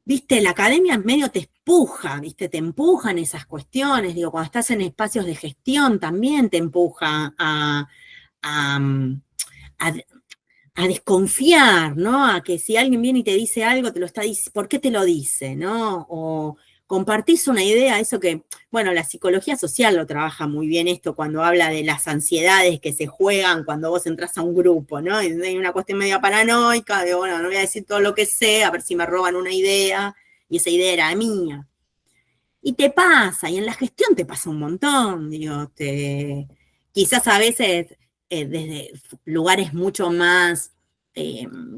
viste, la academia en medio te empuja, viste, te empujan esas cuestiones, cuando estás en espacios de gestión también te empuja a, a desconfiar, ¿no? A que si alguien viene y te dice algo, te lo está diciendo, ¿por qué te lo dice, no? O compartís una idea, eso que, bueno, la psicología social lo trabaja muy bien esto cuando habla de las ansiedades que se juegan cuando vos entras a un grupo, ¿no? Y hay una cuestión media paranoica de, bueno, no voy a decir todo lo que sé, a ver si me roban una idea, y esa idea era mía. Y te pasa, y en la gestión te pasa un montón, quizás a veces desde lugares mucho más,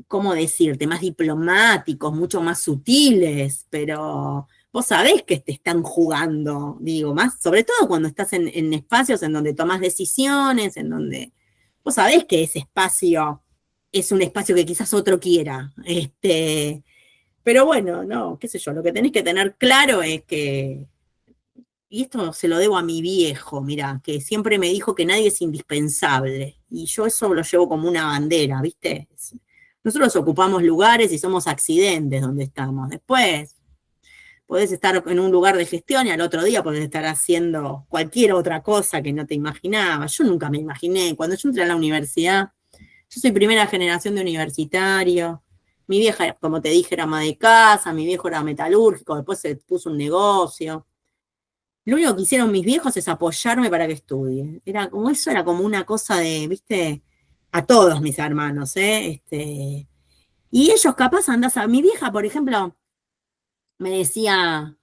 ¿cómo decirte?, más diplomáticos, mucho más sutiles, pero vos sabés que te están jugando, más, sobre todo cuando estás en espacios en donde tomás decisiones, en donde vos sabés que ese espacio es un espacio que quizás otro quiera, pero bueno, no, qué sé yo, lo que tenés que tener claro es que, y esto se lo debo a mi viejo, mira, que siempre me dijo que nadie es indispensable, y yo eso lo llevo como una bandera, ¿viste? Nosotros ocupamos lugares y somos accidentes donde estamos. Después podés estar en un lugar de gestión y al otro día podés estar haciendo cualquier otra cosa que no te imaginabas. Yo nunca me imaginé, cuando yo entré a la universidad, yo soy primera generación de universitario. Mi vieja, como te dije, era ama de casa, mi viejo era metalúrgico, después se puso un negocio. Lo único que hicieron mis viejos es apoyarme para que estudie. Eso era como una cosa de, viste, a todos mis hermanos, ¿eh? Y ellos capaz mi vieja, por ejemplo, me decía,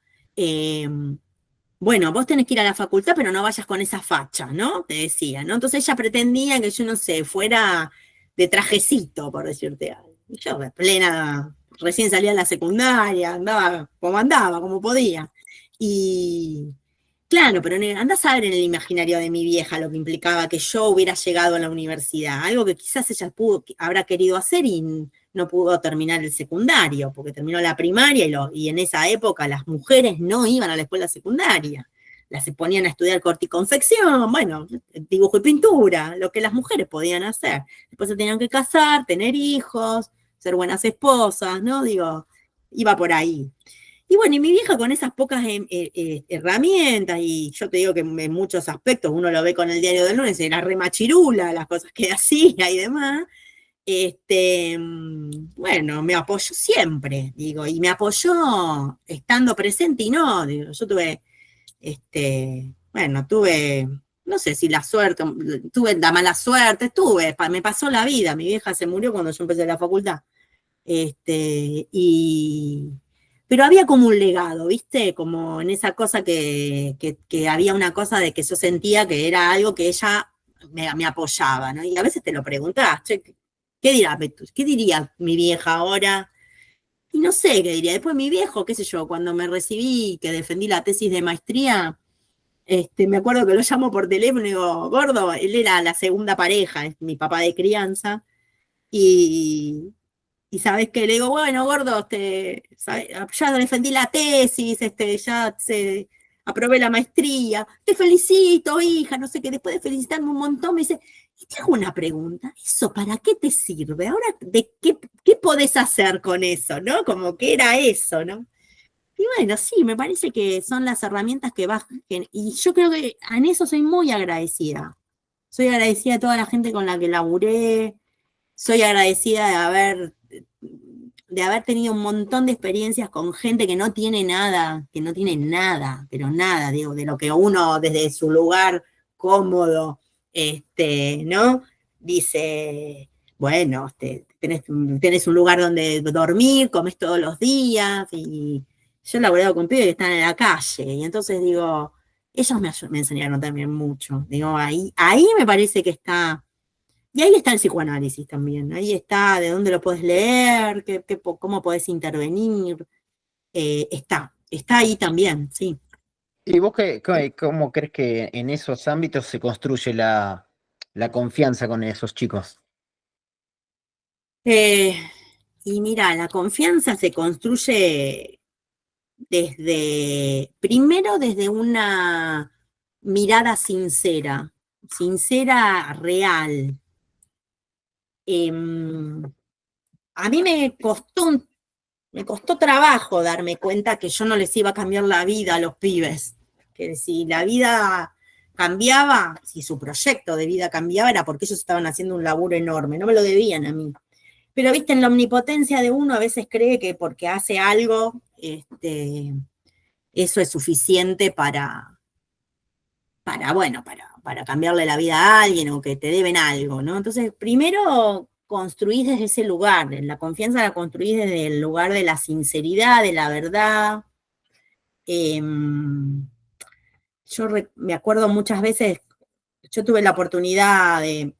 bueno, vos tenés que ir a la facultad, pero no vayas con esa facha, ¿no? Te decía, ¿no? Entonces ella pretendía que yo, no sé, fuera de trajecito, por decirte algo. Y yo, recién salía de la secundaria, andaba, como podía. Y claro, pero andás a ver en el imaginario de mi vieja lo que implicaba que yo hubiera llegado a la universidad, algo que quizás ella habrá querido hacer y no pudo terminar el secundario, porque terminó la primaria y en esa época las mujeres no iban a la escuela secundaria, las ponían a estudiar corte y confección, bueno, dibujo y pintura, lo que las mujeres podían hacer. Después se tenían que casar, tener hijos, ser buenas esposas, ¿no? Iba por ahí. Y bueno, y mi vieja con esas pocas herramientas, y yo te digo que en muchos aspectos uno lo ve con el diario del lunes, era re machirula, las cosas que hacía y demás, bueno, me apoyó siempre, digo, y me apoyó estando presente y no, digo, yo tuve, bueno, tuve, no sé si la suerte, tuve la mala suerte, me pasó la vida, mi vieja se murió cuando yo empecé la facultad, y, pero había como un legado, ¿viste? Como en esa cosa que había una cosa de que yo sentía que era algo que ella me apoyaba, ¿no? Y a veces te lo preguntás, che, ¿qué diría mi vieja ahora? Y no sé qué diría. Después mi viejo, qué sé yo, cuando me recibí, que defendí la tesis de maestría, me acuerdo que lo llamo por teléfono y digo, gordo, él era la segunda pareja, es mi papá de crianza, y, y sabes que le digo, bueno, gordo, ya defendí la tesis, aprobé la maestría, te felicito, hija, no sé qué, después de felicitarme un montón, me dice, y te hago una pregunta, ¿eso para qué te sirve? Ahora, ¿qué podés hacer con eso, no? Como que era eso, ¿no? Y bueno, sí, me parece que son las herramientas que bajan, y yo creo que en eso soy muy agradecida. Soy agradecida a toda la gente con la que laburé, soy agradecida de haber tenido un montón de experiencias con gente que no tiene nada, pero nada, digo, de lo que uno desde su lugar cómodo, ¿no? Dice, bueno, tenés un lugar donde dormir, comés todos los días, y yo he laburado con pibes que están en la calle, y entonces digo, ellos me enseñaron también mucho, digo, ahí me parece que está y ahí está el psicoanálisis también, ahí está de dónde lo puedes leer, cómo podés intervenir, está ahí también, sí. ¿Y vos cómo crees que en esos ámbitos se construye la confianza con esos chicos? Eh, y mira, la confianza se construye primero desde una mirada sincera, sincera, real. Em, a mí me costó trabajo darme cuenta que yo no les iba a cambiar la vida a los pibes, que si la vida cambiaba, si su proyecto de vida cambiaba, era porque ellos estaban haciendo un laburo enorme, no me lo debían a mí. Pero, viste, en la omnipotencia de uno a veces cree que porque hace algo, eso es suficiente para cambiarle la vida a alguien o que te deben algo, ¿no? Entonces, primero construís desde ese lugar, la confianza la construís desde el lugar de la sinceridad, de la verdad. Eh, me acuerdo muchas veces, yo tuve la oportunidad de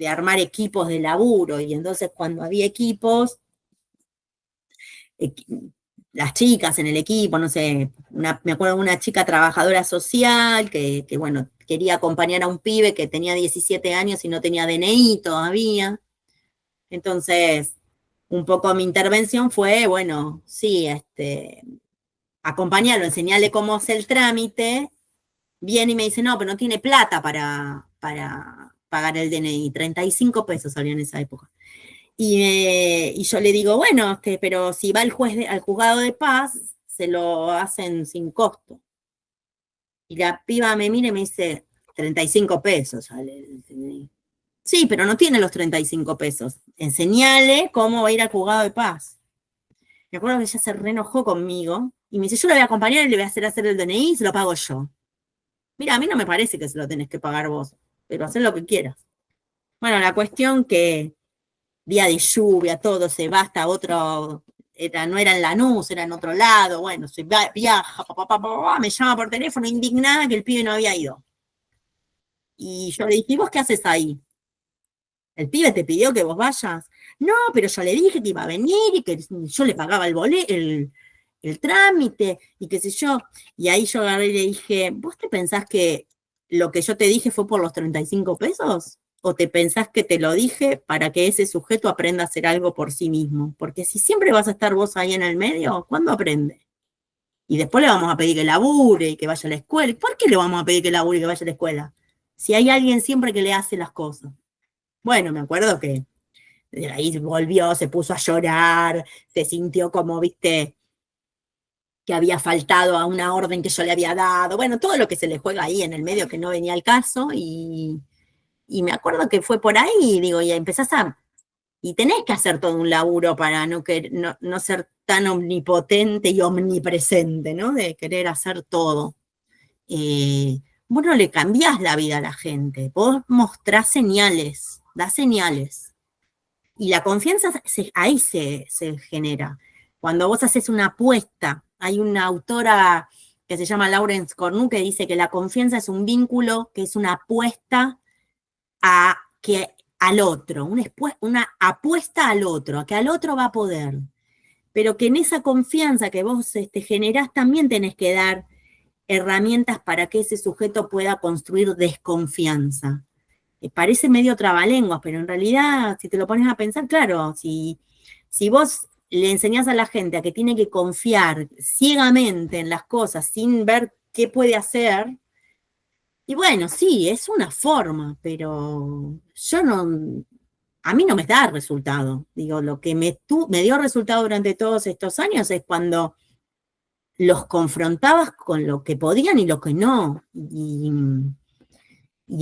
armar equipos de laburo y entonces cuando había equipos, las chicas en el equipo, no sé, me acuerdo de una chica trabajadora social que, bueno, quería acompañar a un pibe que tenía 17 años y no tenía DNI todavía. Entonces, un poco mi intervención fue, bueno, sí, acompañarlo, enseñarle cómo hacer el trámite. Viene y me dice, no, pero no tiene plata para pagar el DNI. 35 pesos salía en esa época. Y yo le digo, bueno, pero si va al juzgado de paz, se lo hacen sin costo. Y la piba me mira y me dice, 35 pesos sale el DNI. Sí, pero no tiene los 35 pesos. Enseñale cómo va a ir al juzgado de paz. Me acuerdo que ella se reenojó conmigo y me dice, yo la voy a acompañar y le voy a hacer el DNI y se lo pago yo. Mira, a mí no me parece que se lo tenés que pagar vos, pero haz lo que quieras. Bueno, la cuestión que día de lluvia, todo se va hasta otro, no era en Lanús, era en otro lado, bueno, se viaja, me llama por teléfono indignada que el pibe no había ido. Y yo le dije, ¿y vos qué haces ahí? ¿El pibe te pidió que vos vayas? No, pero yo le dije que iba a venir y que yo le pagaba el trámite y qué sé yo. Y ahí yo agarré y le dije, ¿vos te pensás que lo que yo te dije fue por los 35 pesos? ¿O te pensás que te lo dije para que ese sujeto aprenda a hacer algo por sí mismo? Porque si siempre vas a estar vos ahí en el medio, ¿cuándo aprende? Y después le vamos a pedir que labure y que vaya a la escuela. ¿Por qué le vamos a pedir que labure y que vaya a la escuela? Si hay alguien siempre que le hace las cosas. Bueno, me acuerdo que de ahí volvió, se puso a llorar, se sintió como, viste, que había faltado a una orden que yo le había dado, bueno, todo lo que se le juega ahí en el medio que no venía al caso, y me acuerdo que fue por ahí, digo, y empezás y tenés que hacer todo un laburo para no ser tan omnipotente y omnipresente, ¿no? De querer hacer todo. Vos no le cambiás la vida a la gente, vos mostrás señales, das señales. Y la confianza ahí se genera. Cuando vos haces una apuesta, hay una autora que se llama Laurence Cornu que dice que la confianza es un vínculo, que es una apuesta al otro, una apuesta al otro, a que al otro va a poder. Pero que en esa confianza que vos generás también tenés que dar herramientas para que ese sujeto pueda construir desconfianza. Parece medio trabalenguas, pero en realidad, si te lo pones a pensar, claro, si vos le enseñás a la gente a que tiene que confiar ciegamente en las cosas sin ver qué puede hacer, y bueno, sí, es una forma, pero a mí no me da resultado. Digo, lo que me dio resultado durante todos estos años es cuando los confrontabas con lo que podían y lo que no. Y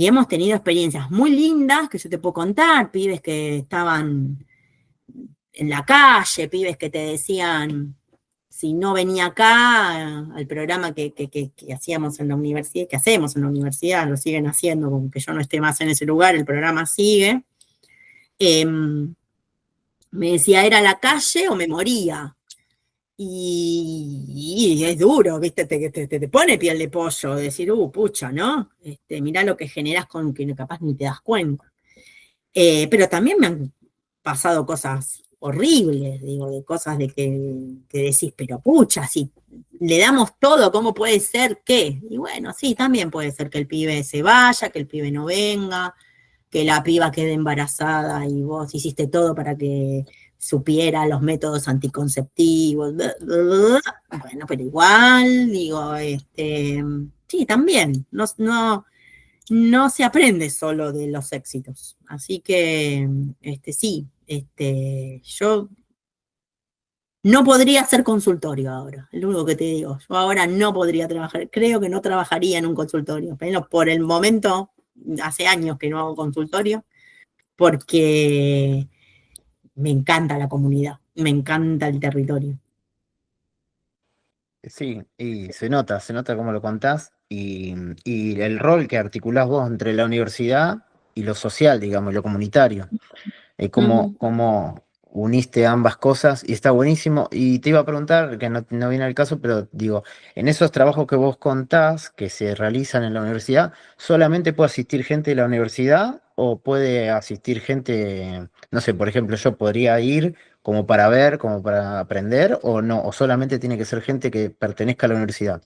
hemos tenido experiencias muy lindas que yo te puedo contar, pibes que estaban en la calle, pibes que te decían, si no venía acá al programa que hacíamos en la universidad, que hacemos en la universidad, lo siguen haciendo, como que yo no esté más en ese lugar, el programa sigue, me decía, ¿era la calle o me moría? Y es duro, ¿viste? Te pone piel de pollo, decir, pucha, ¿no? Mirá lo que generás con que capaz ni te das cuenta. Pero también me han pasado cosas horribles, digo, de cosas de que decís, pero pucha, si le damos todo, ¿cómo puede ser que? Y bueno, sí, también puede ser que el pibe se vaya, que el pibe no venga, que la piba quede embarazada y vos hiciste todo para que supiera los métodos anticonceptivos, bueno, pero igual, digo, sí, también, no se aprende solo de los éxitos, así que, sí, yo no podría hacer consultorio ahora, es lo único que te digo, yo ahora no podría trabajar, creo que no trabajaría en un consultorio, pero por el momento, hace años que no hago consultorio, porque me encanta la comunidad, me encanta el territorio. Sí, y se nota cómo lo contás y el rol que articulás vos entre la universidad y lo social, digamos, lo comunitario. Cómo uniste ambas cosas y está buenísimo. Y te iba a preguntar, que no viene al caso, pero digo, en esos trabajos que vos contás que se realizan en la universidad, ¿solamente puede asistir gente de la universidad o puede asistir gente, no sé, por ejemplo, yo podría ir como para ver, como para aprender o no, o solamente tiene que ser gente que pertenezca a la universidad?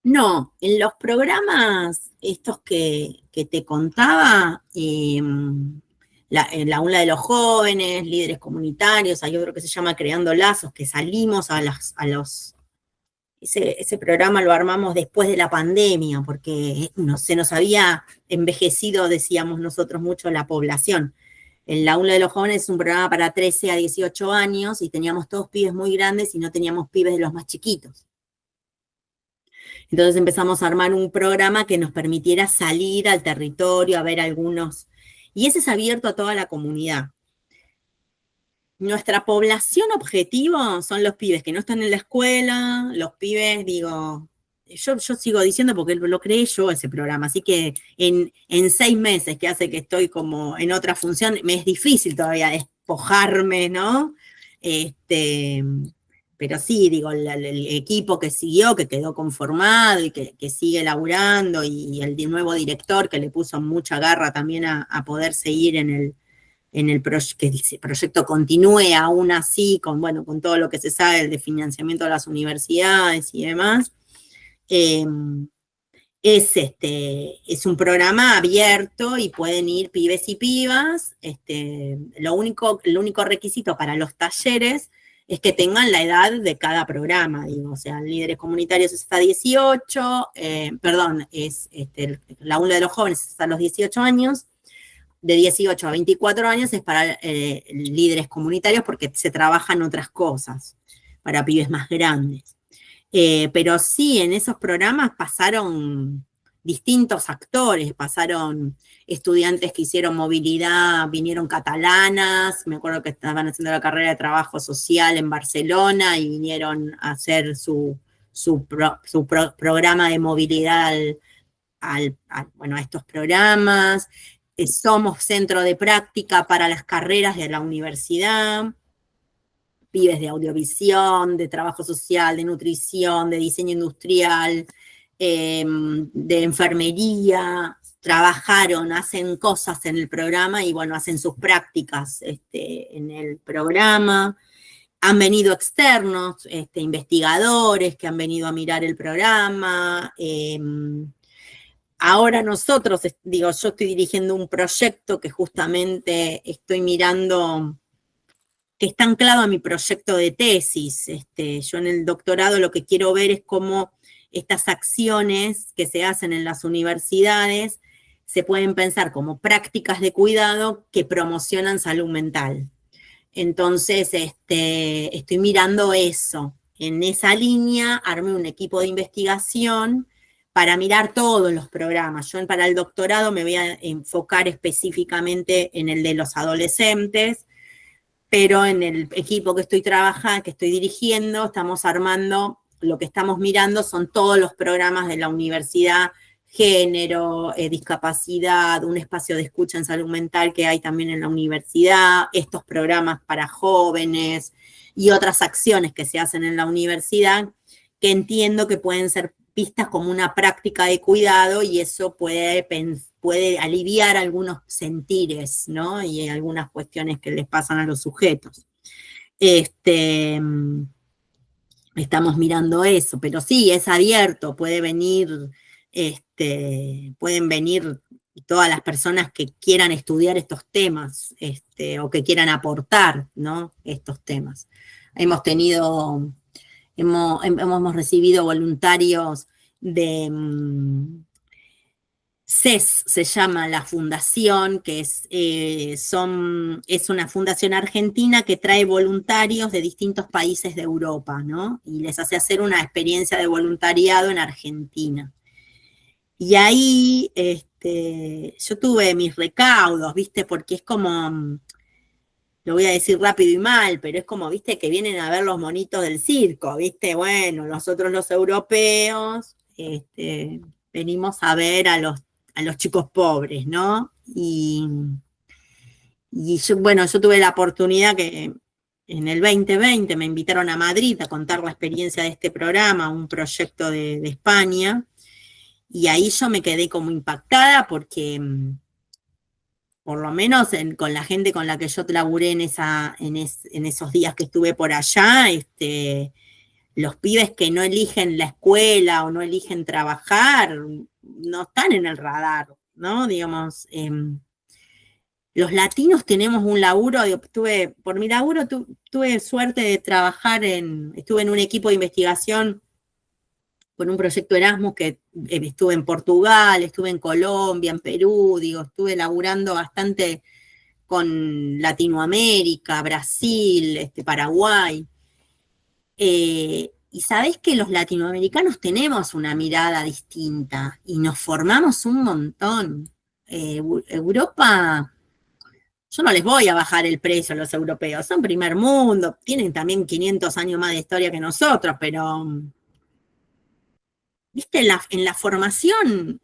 No, en los programas estos que te contaba, en la aula de los jóvenes, líderes comunitarios, hay otro que se llama Creando Lazos, que salimos ese programa lo armamos después de la pandemia, porque se nos había envejecido, decíamos nosotros, mucho la población. El aula de los jóvenes es un programa para 13 a 18 años y teníamos todos pibes muy grandes y no teníamos pibes de los más chiquitos. Entonces empezamos a armar un programa que nos permitiera salir al territorio, a ver algunos. Y ese es abierto a toda la comunidad. Nuestra población objetivo son los pibes que no están en la escuela, los pibes, digo, yo sigo diciendo porque lo creé yo ese programa, así que en 6 meses que hace que estoy como en otra función, me es difícil todavía despojarme, ¿no? Pero sí, digo, el equipo que siguió, que quedó conformado y que sigue laburando, y el nuevo director que le puso mucha garra también a poder seguir que el proyecto continúe aún así, con todo lo que se sabe de financiamiento de las universidades y demás. Es un programa abierto y pueden ir pibes y pibas. El único requisito para los talleres es que tengan la edad de cada programa, digo, o sea, líderes comunitarios es hasta 18, la aula de los jóvenes es hasta los 18 años, de 18 a 24 años es para líderes comunitarios porque se trabajan otras cosas, para pibes más grandes. Pero sí, en esos programas pasaron distintos actores, pasaron estudiantes que hicieron movilidad, vinieron catalanas, me acuerdo que estaban haciendo la carrera de trabajo social en Barcelona y vinieron a hacer su programa de movilidad bueno, a estos programas. Somos centro de práctica para las carreras de la universidad, pibes de audiovisión, de trabajo social, de nutrición, de diseño industrial, de enfermería, trabajaron, hacen cosas en el programa y bueno, hacen sus prácticas en el programa. Han venido externos, investigadores que han venido a mirar el programa. Ahora nosotros, digo, yo estoy dirigiendo un proyecto que justamente estoy mirando, que está anclado a mi proyecto de tesis. Yo en el doctorado lo que quiero ver es cómo estas acciones que se hacen en las universidades se pueden pensar como prácticas de cuidado que promocionan salud mental. Entonces, estoy mirando eso. En esa línea armé un equipo de investigación para mirar todos los programas. Yo para el doctorado me voy a enfocar específicamente en el de los adolescentes, pero en el equipo que estoy trabajando, que estoy dirigiendo, estamos armando, lo que estamos mirando son todos los programas de la universidad, género, discapacidad, un espacio de escucha en salud mental que hay también en la universidad, estos programas para jóvenes y otras acciones que se hacen en la universidad que entiendo que pueden ser vistas como una práctica de cuidado y eso puede aliviar algunos sentires, ¿no? Y algunas cuestiones que les pasan a los sujetos. Estamos mirando eso, pero sí, es abierto, pueden venir todas las personas que quieran estudiar estos temas, o que quieran aportar, ¿no? Estos temas. Hemos recibido voluntarios de CES, se llama la fundación, que es una fundación argentina que trae voluntarios de distintos países de Europa, ¿no? Y les hace hacer una experiencia de voluntariado en Argentina. Y ahí yo tuve mis recaudos, ¿viste? Porque es como, lo voy a decir rápido y mal, pero es como, ¿viste? Que vienen a ver los monitos del circo, ¿viste? Bueno, nosotros los europeos venimos a ver a los chicos pobres, ¿no? Y yo, bueno, yo tuve la oportunidad que en el 2020 me invitaron a Madrid a contar la experiencia de este programa, un proyecto de España, y ahí yo me quedé como impactada porque, por lo menos con la gente con la que yo laburé en esos días que estuve por allá, los pibes que no eligen la escuela o no eligen trabajar, no están en el radar, ¿no? Digamos, los latinos tenemos un laburo, por mi laburo tuve suerte de trabajar estuve en un equipo de investigación con un proyecto Erasmus que estuve en Portugal, estuve en Colombia, en Perú, digo, estuve laburando bastante con Latinoamérica, Brasil, Paraguay. Y sabés que los latinoamericanos tenemos una mirada distinta y nos formamos un montón. Europa, yo no les voy a bajar el precio a los europeos, son primer mundo, tienen también 500 años más de historia que nosotros, pero, viste, en la formación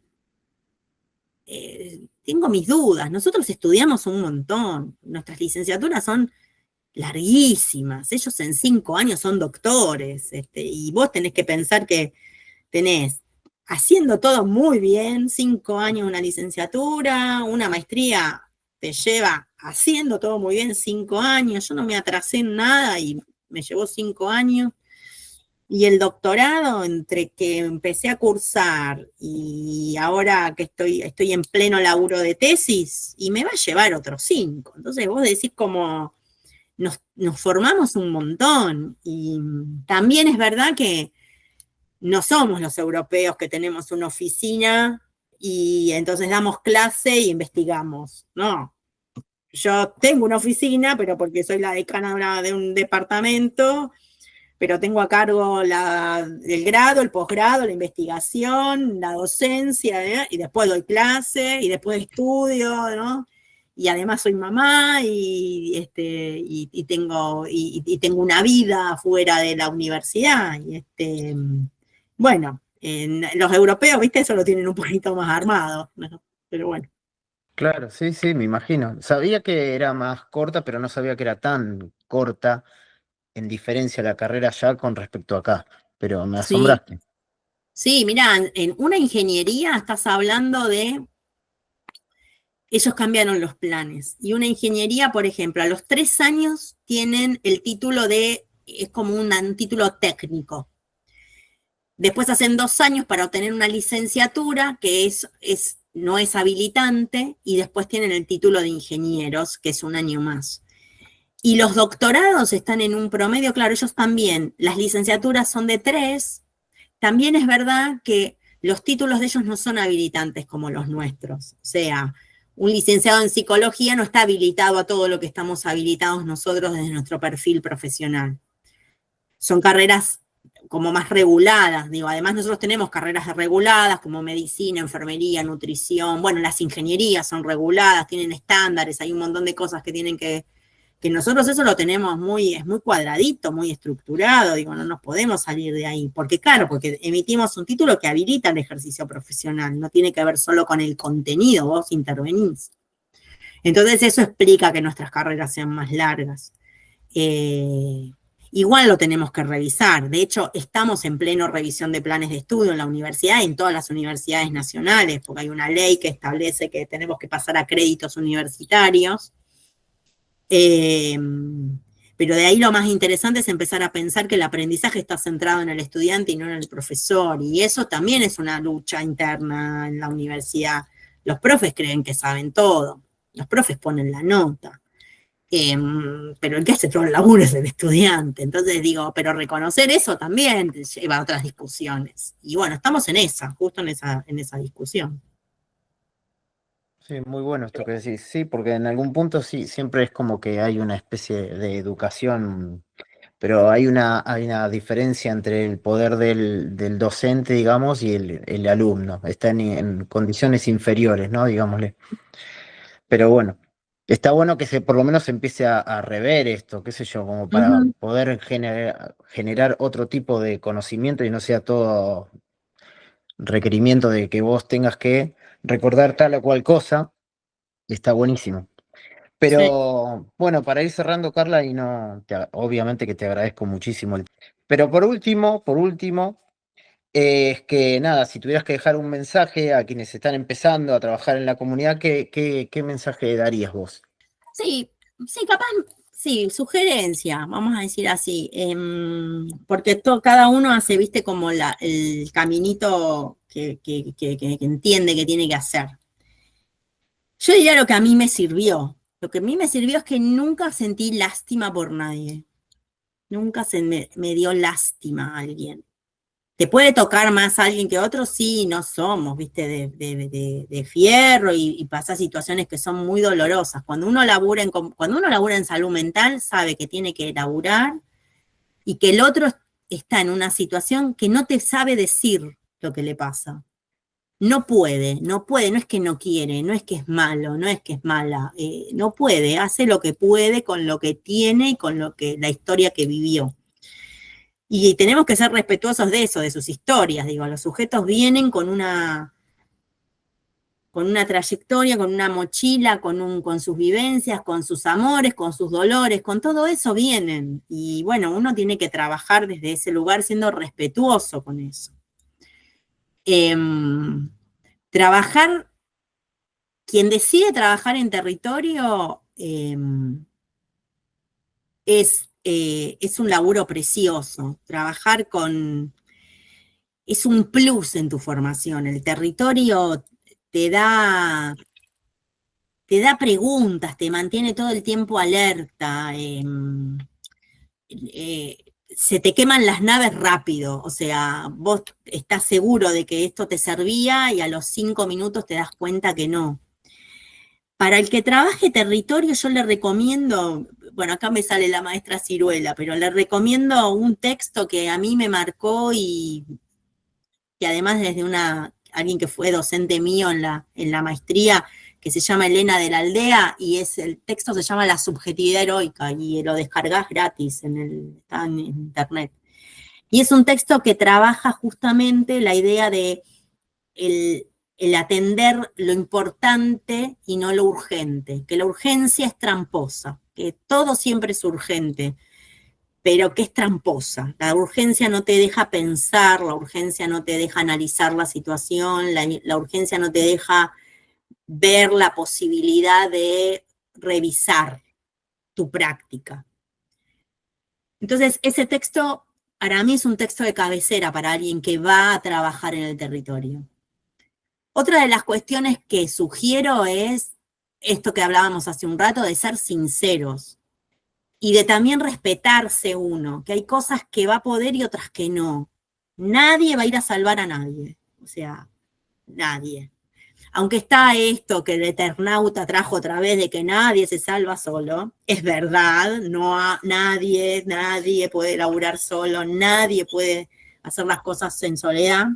tengo mis dudas. Nosotros estudiamos un montón, nuestras licenciaturas son larguísimas, ellos en 5 años son doctores, y vos tenés que pensar que tenés, haciendo todo muy bien, 5 años una licenciatura, una maestría te lleva haciendo todo muy bien 5 años, yo no me atrasé en nada y me llevó 5 años, y el doctorado, entre que empecé a cursar y ahora que estoy en pleno laburo de tesis, y me va a llevar otros 5, entonces vos decís como nos formamos un montón, y también es verdad que no somos los europeos que tenemos una oficina y entonces damos clase e investigamos, no. Yo tengo una oficina, pero porque soy la decana de un departamento, pero tengo a cargo el grado, el posgrado, la investigación, la docencia, y después doy clase, y después estudio, ¿no? Y además soy mamá y tengo una vida fuera de la universidad. Bueno, los europeos, viste, eso lo tienen un poquito más armado, ¿no? Pero bueno. Claro, sí, sí, me imagino. Sabía que era más corta, pero no sabía que era tan corta en diferencia la carrera allá con respecto a acá. Pero me Sí, asombraste. sí, mirá, en una ingeniería estás hablando ellos cambiaron los planes. Y una ingeniería, por ejemplo, a los 3 años tienen el título es como un título técnico. Después hacen 2 años para obtener una licenciatura que no es habilitante, y después tienen el título de ingenieros, que es un año más. Y los doctorados están en un promedio, claro, ellos también, las licenciaturas son de 3. También es verdad que los títulos de ellos no son habilitantes como los nuestros. O sea, un licenciado en psicología no está habilitado a todo lo que estamos habilitados nosotros desde nuestro perfil profesional. Son carreras como más reguladas, digo, además nosotros tenemos carreras reguladas como medicina, enfermería, nutrición, bueno, las ingenierías son reguladas, tienen estándares, hay un montón de cosas que tienen que nosotros eso lo tenemos es muy cuadradito, muy estructurado, digo, no nos podemos salir de ahí, porque claro, porque emitimos un título que habilita el ejercicio profesional, no tiene que ver solo con el contenido, vos intervenís. Entonces eso explica que nuestras carreras sean más largas. Igual lo tenemos que revisar. De hecho, estamos en pleno revisión de planes de estudio en la universidad y en todas las universidades nacionales, porque hay una ley que establece que tenemos que pasar a créditos universitarios. Pero de ahí lo más interesante es empezar a pensar que el aprendizaje está centrado en el estudiante y no en el profesor. Y eso también es una lucha interna en la universidad. Los profes creen que saben todo. Los profes ponen la nota. Pero el que hace todo el laburo es el estudiante. Entonces digo, pero reconocer eso también lleva a otras discusiones. Y bueno, estamos justo en esa discusión. Sí, muy bueno esto que decís. Sí, porque en algún punto sí, siempre es como que hay una especie de educación, pero hay una diferencia entre el poder del docente, digamos, y el alumno. Están en condiciones inferiores, ¿no? Digámosle. Pero bueno, está bueno que por lo menos se empiece a rever esto, qué sé yo, como para Ujú. poder generar otro tipo de conocimiento y no sea todo requerimiento de que vos tengas que recordar tal o cual cosa. Está buenísimo. Sí. Pero bueno, para ir cerrando, Carla, y no, obviamente que te agradezco muchísimo. Pero por último, es que nada, si tuvieras que dejar un mensaje a quienes están empezando a trabajar en la comunidad, ¿qué mensaje darías vos? Sí, sí, capaz, sí, sugerencia, vamos a decir así, porque cada uno hace, viste, como el caminito que entiende que tiene que hacer. Yo diría lo que a mí me sirvió. Lo que a mí me sirvió es que nunca sentí lástima por nadie. Nunca me dio lástima a alguien. ¿Te puede tocar más a alguien que a otro? Sí, no somos, viste, de fierro y pasa situaciones que son muy dolorosas. Cuando uno labura en salud mental, sabe que tiene que laburar y que el otro está en una situación que no te sabe decir lo que le pasa. No puede, no es que no quiere, no es que es malo, no es que es mala, no puede, hace lo que puede con lo que tiene y con la historia que vivió. Y tenemos que ser respetuosos de eso, de sus historias, digo, los sujetos vienen con una trayectoria, con una mochila, con sus vivencias, con sus amores, con sus dolores, con todo eso vienen. Y bueno, uno tiene que trabajar desde ese lugar siendo respetuoso con eso. Trabajar, quien decide trabajar en territorio es un laburo precioso. Es un plus en tu formación. El territorio te da, te da preguntas, te mantiene todo el tiempo alerta. Se te queman las naves rápido, o sea, vos estás seguro de que esto te servía y a los 5 minutos te das cuenta que no. Para el que trabaje territorio, yo le recomiendo, bueno, acá me sale la maestra Ciruela, pero le recomiendo un texto que a mí me marcó y además desde alguien que fue docente mío en la maestría, que se llama Elena de la Aldea, y el texto se llama La subjetividad heroica, y lo descargas gratis, está en internet. Y es un texto que trabaja justamente la idea de el atender lo importante y no lo urgente, que la urgencia es tramposa, que todo siempre es urgente, pero que es tramposa. La urgencia no te deja pensar, la urgencia no te deja analizar la situación, la urgencia no te deja ver la posibilidad de revisar tu práctica. Entonces, ese texto para mí es un texto de cabecera para alguien que va a trabajar en el territorio. Otra de las cuestiones que sugiero es esto que hablábamos hace un rato, de ser sinceros y de también respetarse uno, que hay cosas que va a poder y otras que no. Nadie va a ir a salvar a nadie, o sea, nadie. Aunque está esto que el Eternauta trajo otra vez de que nadie se salva solo, es verdad, nadie puede laburar solo, nadie puede hacer las cosas en soledad,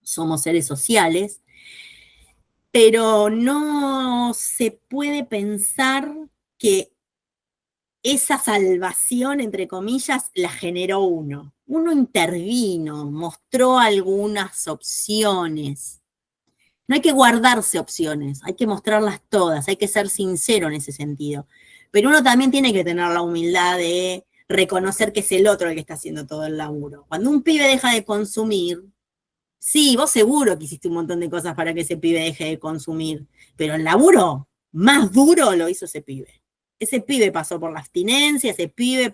somos seres sociales, pero no se puede pensar que esa salvación, entre comillas, la generó uno. Uno intervino, mostró algunas opciones. No hay que guardarse opciones, hay que mostrarlas todas, hay que ser sincero en ese sentido. Pero uno también tiene que tener la humildad de reconocer que es el otro el que está haciendo todo el laburo. Cuando un pibe deja de consumir, sí, vos seguro que hiciste un montón de cosas para que ese pibe deje de consumir, pero el laburo más duro lo hizo ese pibe. Ese pibe pasó por la abstinencia, ese pibe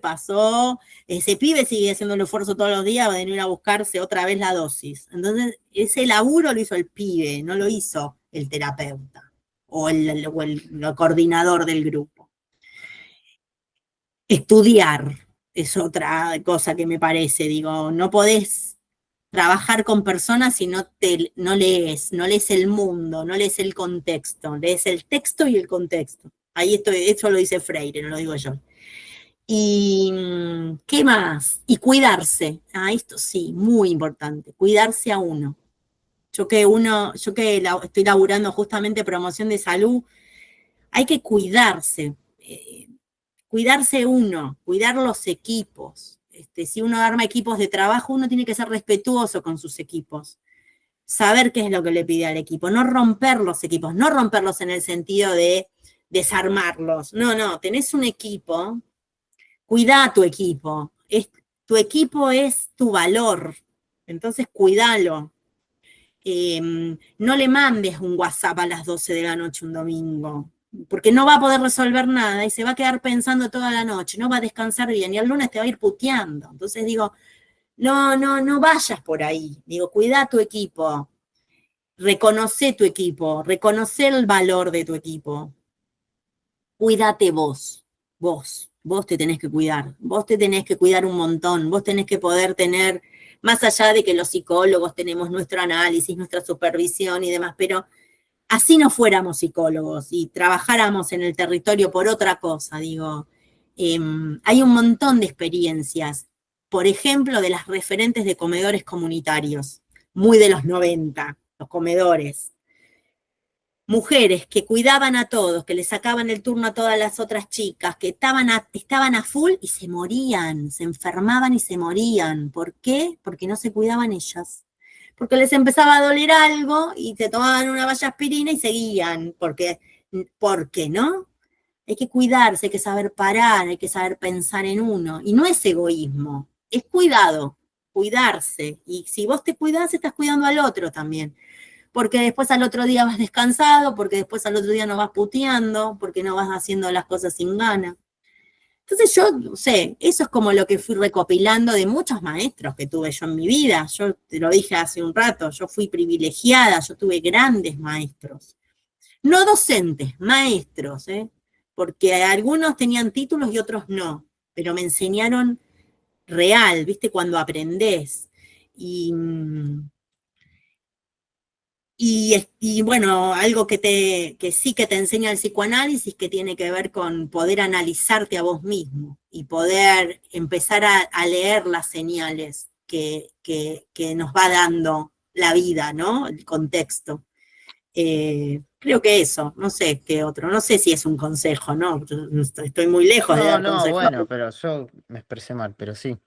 sigue haciendo el esfuerzo todos los días de venir a buscarse otra vez la dosis. Entonces, ese laburo lo hizo el pibe, no lo hizo el terapeuta o el coordinador del grupo. Estudiar es otra cosa que me parece, digo, no podés trabajar con personas si no lees el mundo, no lees el contexto, lees el texto y el contexto. Ahí eso lo dice Freire, no lo digo yo. ¿Y qué más? Y cuidarse. Esto sí, muy importante, cuidarse a uno. Yo que estoy laburando justamente promoción de salud, hay que cuidarse, cuidarse uno, cuidar los equipos. Si uno arma equipos de trabajo, uno tiene que ser respetuoso con sus equipos. Saber qué es lo que le pide al equipo, no romper los equipos, no romperlos en el sentido de desarmarlos. No, tenés un equipo, cuidá tu equipo. Tu equipo es tu valor, entonces cuídalo. No le mandes un WhatsApp a las 12 de la noche un domingo, porque no va a poder resolver nada y se va a quedar pensando toda la noche, no va a descansar bien y el lunes te va a ir puteando. Entonces digo, no vayas por ahí. Digo, cuidá tu equipo, reconoce tu equipo, reconoce el valor de tu equipo. Cuídate vos te tenés que cuidar, vos te tenés que cuidar un montón, vos tenés que poder tener, más allá de que los psicólogos tenemos nuestro análisis, nuestra supervisión y demás, pero así no fuéramos psicólogos y trabajáramos en el territorio por otra cosa, digo, hay un montón de experiencias, por ejemplo, de las referentes de comedores comunitarios, muy de los 90, los comedores. Mujeres que cuidaban a todos, que le sacaban el turno a todas las otras chicas, que estaban a full y se morían, se enfermaban y se morían. ¿Por qué? Porque no se cuidaban ellas. Porque les empezaba a doler algo y se tomaban una valla aspirina y seguían. ¿Por qué no? Hay que cuidarse, hay que saber parar, hay que saber pensar en uno. Y no es egoísmo, es cuidado, cuidarse. Y si vos te cuidás, estás cuidando al otro también. Porque después al otro día vas descansado, porque después al otro día no vas puteando, porque no vas haciendo las cosas sin ganas. Entonces yo, no sé, eso es como lo que fui recopilando de muchos maestros que tuve yo en mi vida. Yo te lo dije hace un rato, yo fui privilegiada, yo tuve grandes maestros. No docentes, maestros, porque algunos tenían títulos y otros no, pero me enseñaron real, ¿viste? Cuando aprendés. Y Y bueno, algo que sí que te enseña el psicoanálisis, que tiene que ver con poder analizarte a vos mismo y poder empezar a leer las señales que nos va dando la vida, ¿no? El contexto. Creo que eso, no sé qué otro, no sé si es un consejo, ¿no? Estoy muy lejos de No, dar no, consejos. bueno, pero yo me expresé mal, pero sí.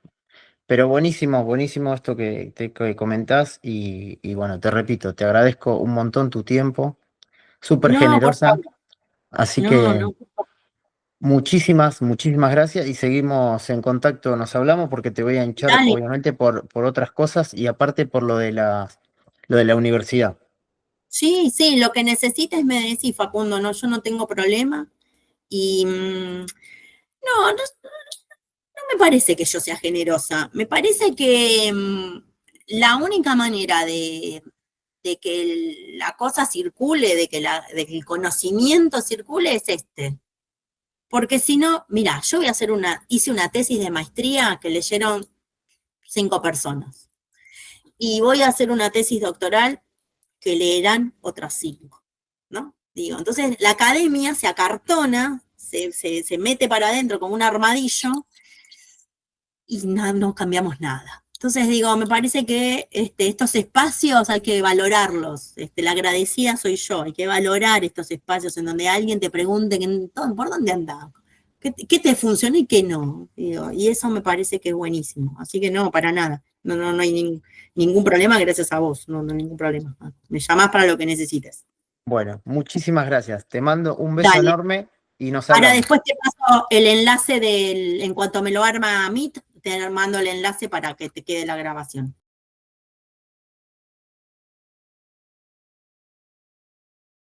Pero buenísimo, buenísimo esto que comentás y bueno, te repito, te agradezco un montón tu tiempo, súper No, por generosa, favor, así no, que no. muchísimas, muchísimas gracias y seguimos en contacto, nos hablamos porque te voy a hinchar Dale. obviamente por otras cosas y aparte por lo de la universidad. Sí, sí, lo que necesites me decís, Facundo, no, yo no tengo problema. Y no, no, no me parece que yo sea generosa. Me parece que la única manera de que la cosa circule, de que el conocimiento circule es este. Porque si no, mira, yo voy a hacer hice una tesis de maestría que leyeron 5 personas. Y voy a hacer una tesis doctoral que leerán otras 5, ¿no? Digo, entonces la academia se acartona, se mete para adentro como un armadillo y no cambiamos nada. Entonces digo, me parece que estos espacios hay que valorarlos. La agradecida soy yo, hay que valorar estos espacios en donde alguien te pregunte por dónde andás, qué te funciona y qué no. Digo, y eso me parece que es buenísimo. Así que no, para nada. No hay ningún problema gracias a vos, no hay ningún problema. Me llamás para lo que necesites. Bueno, muchísimas gracias, te mando un beso Dale. enorme y nos Ahora hablamos. después te paso el enlace en cuanto me lo arma Meet, te mando el enlace para que te quede la grabación.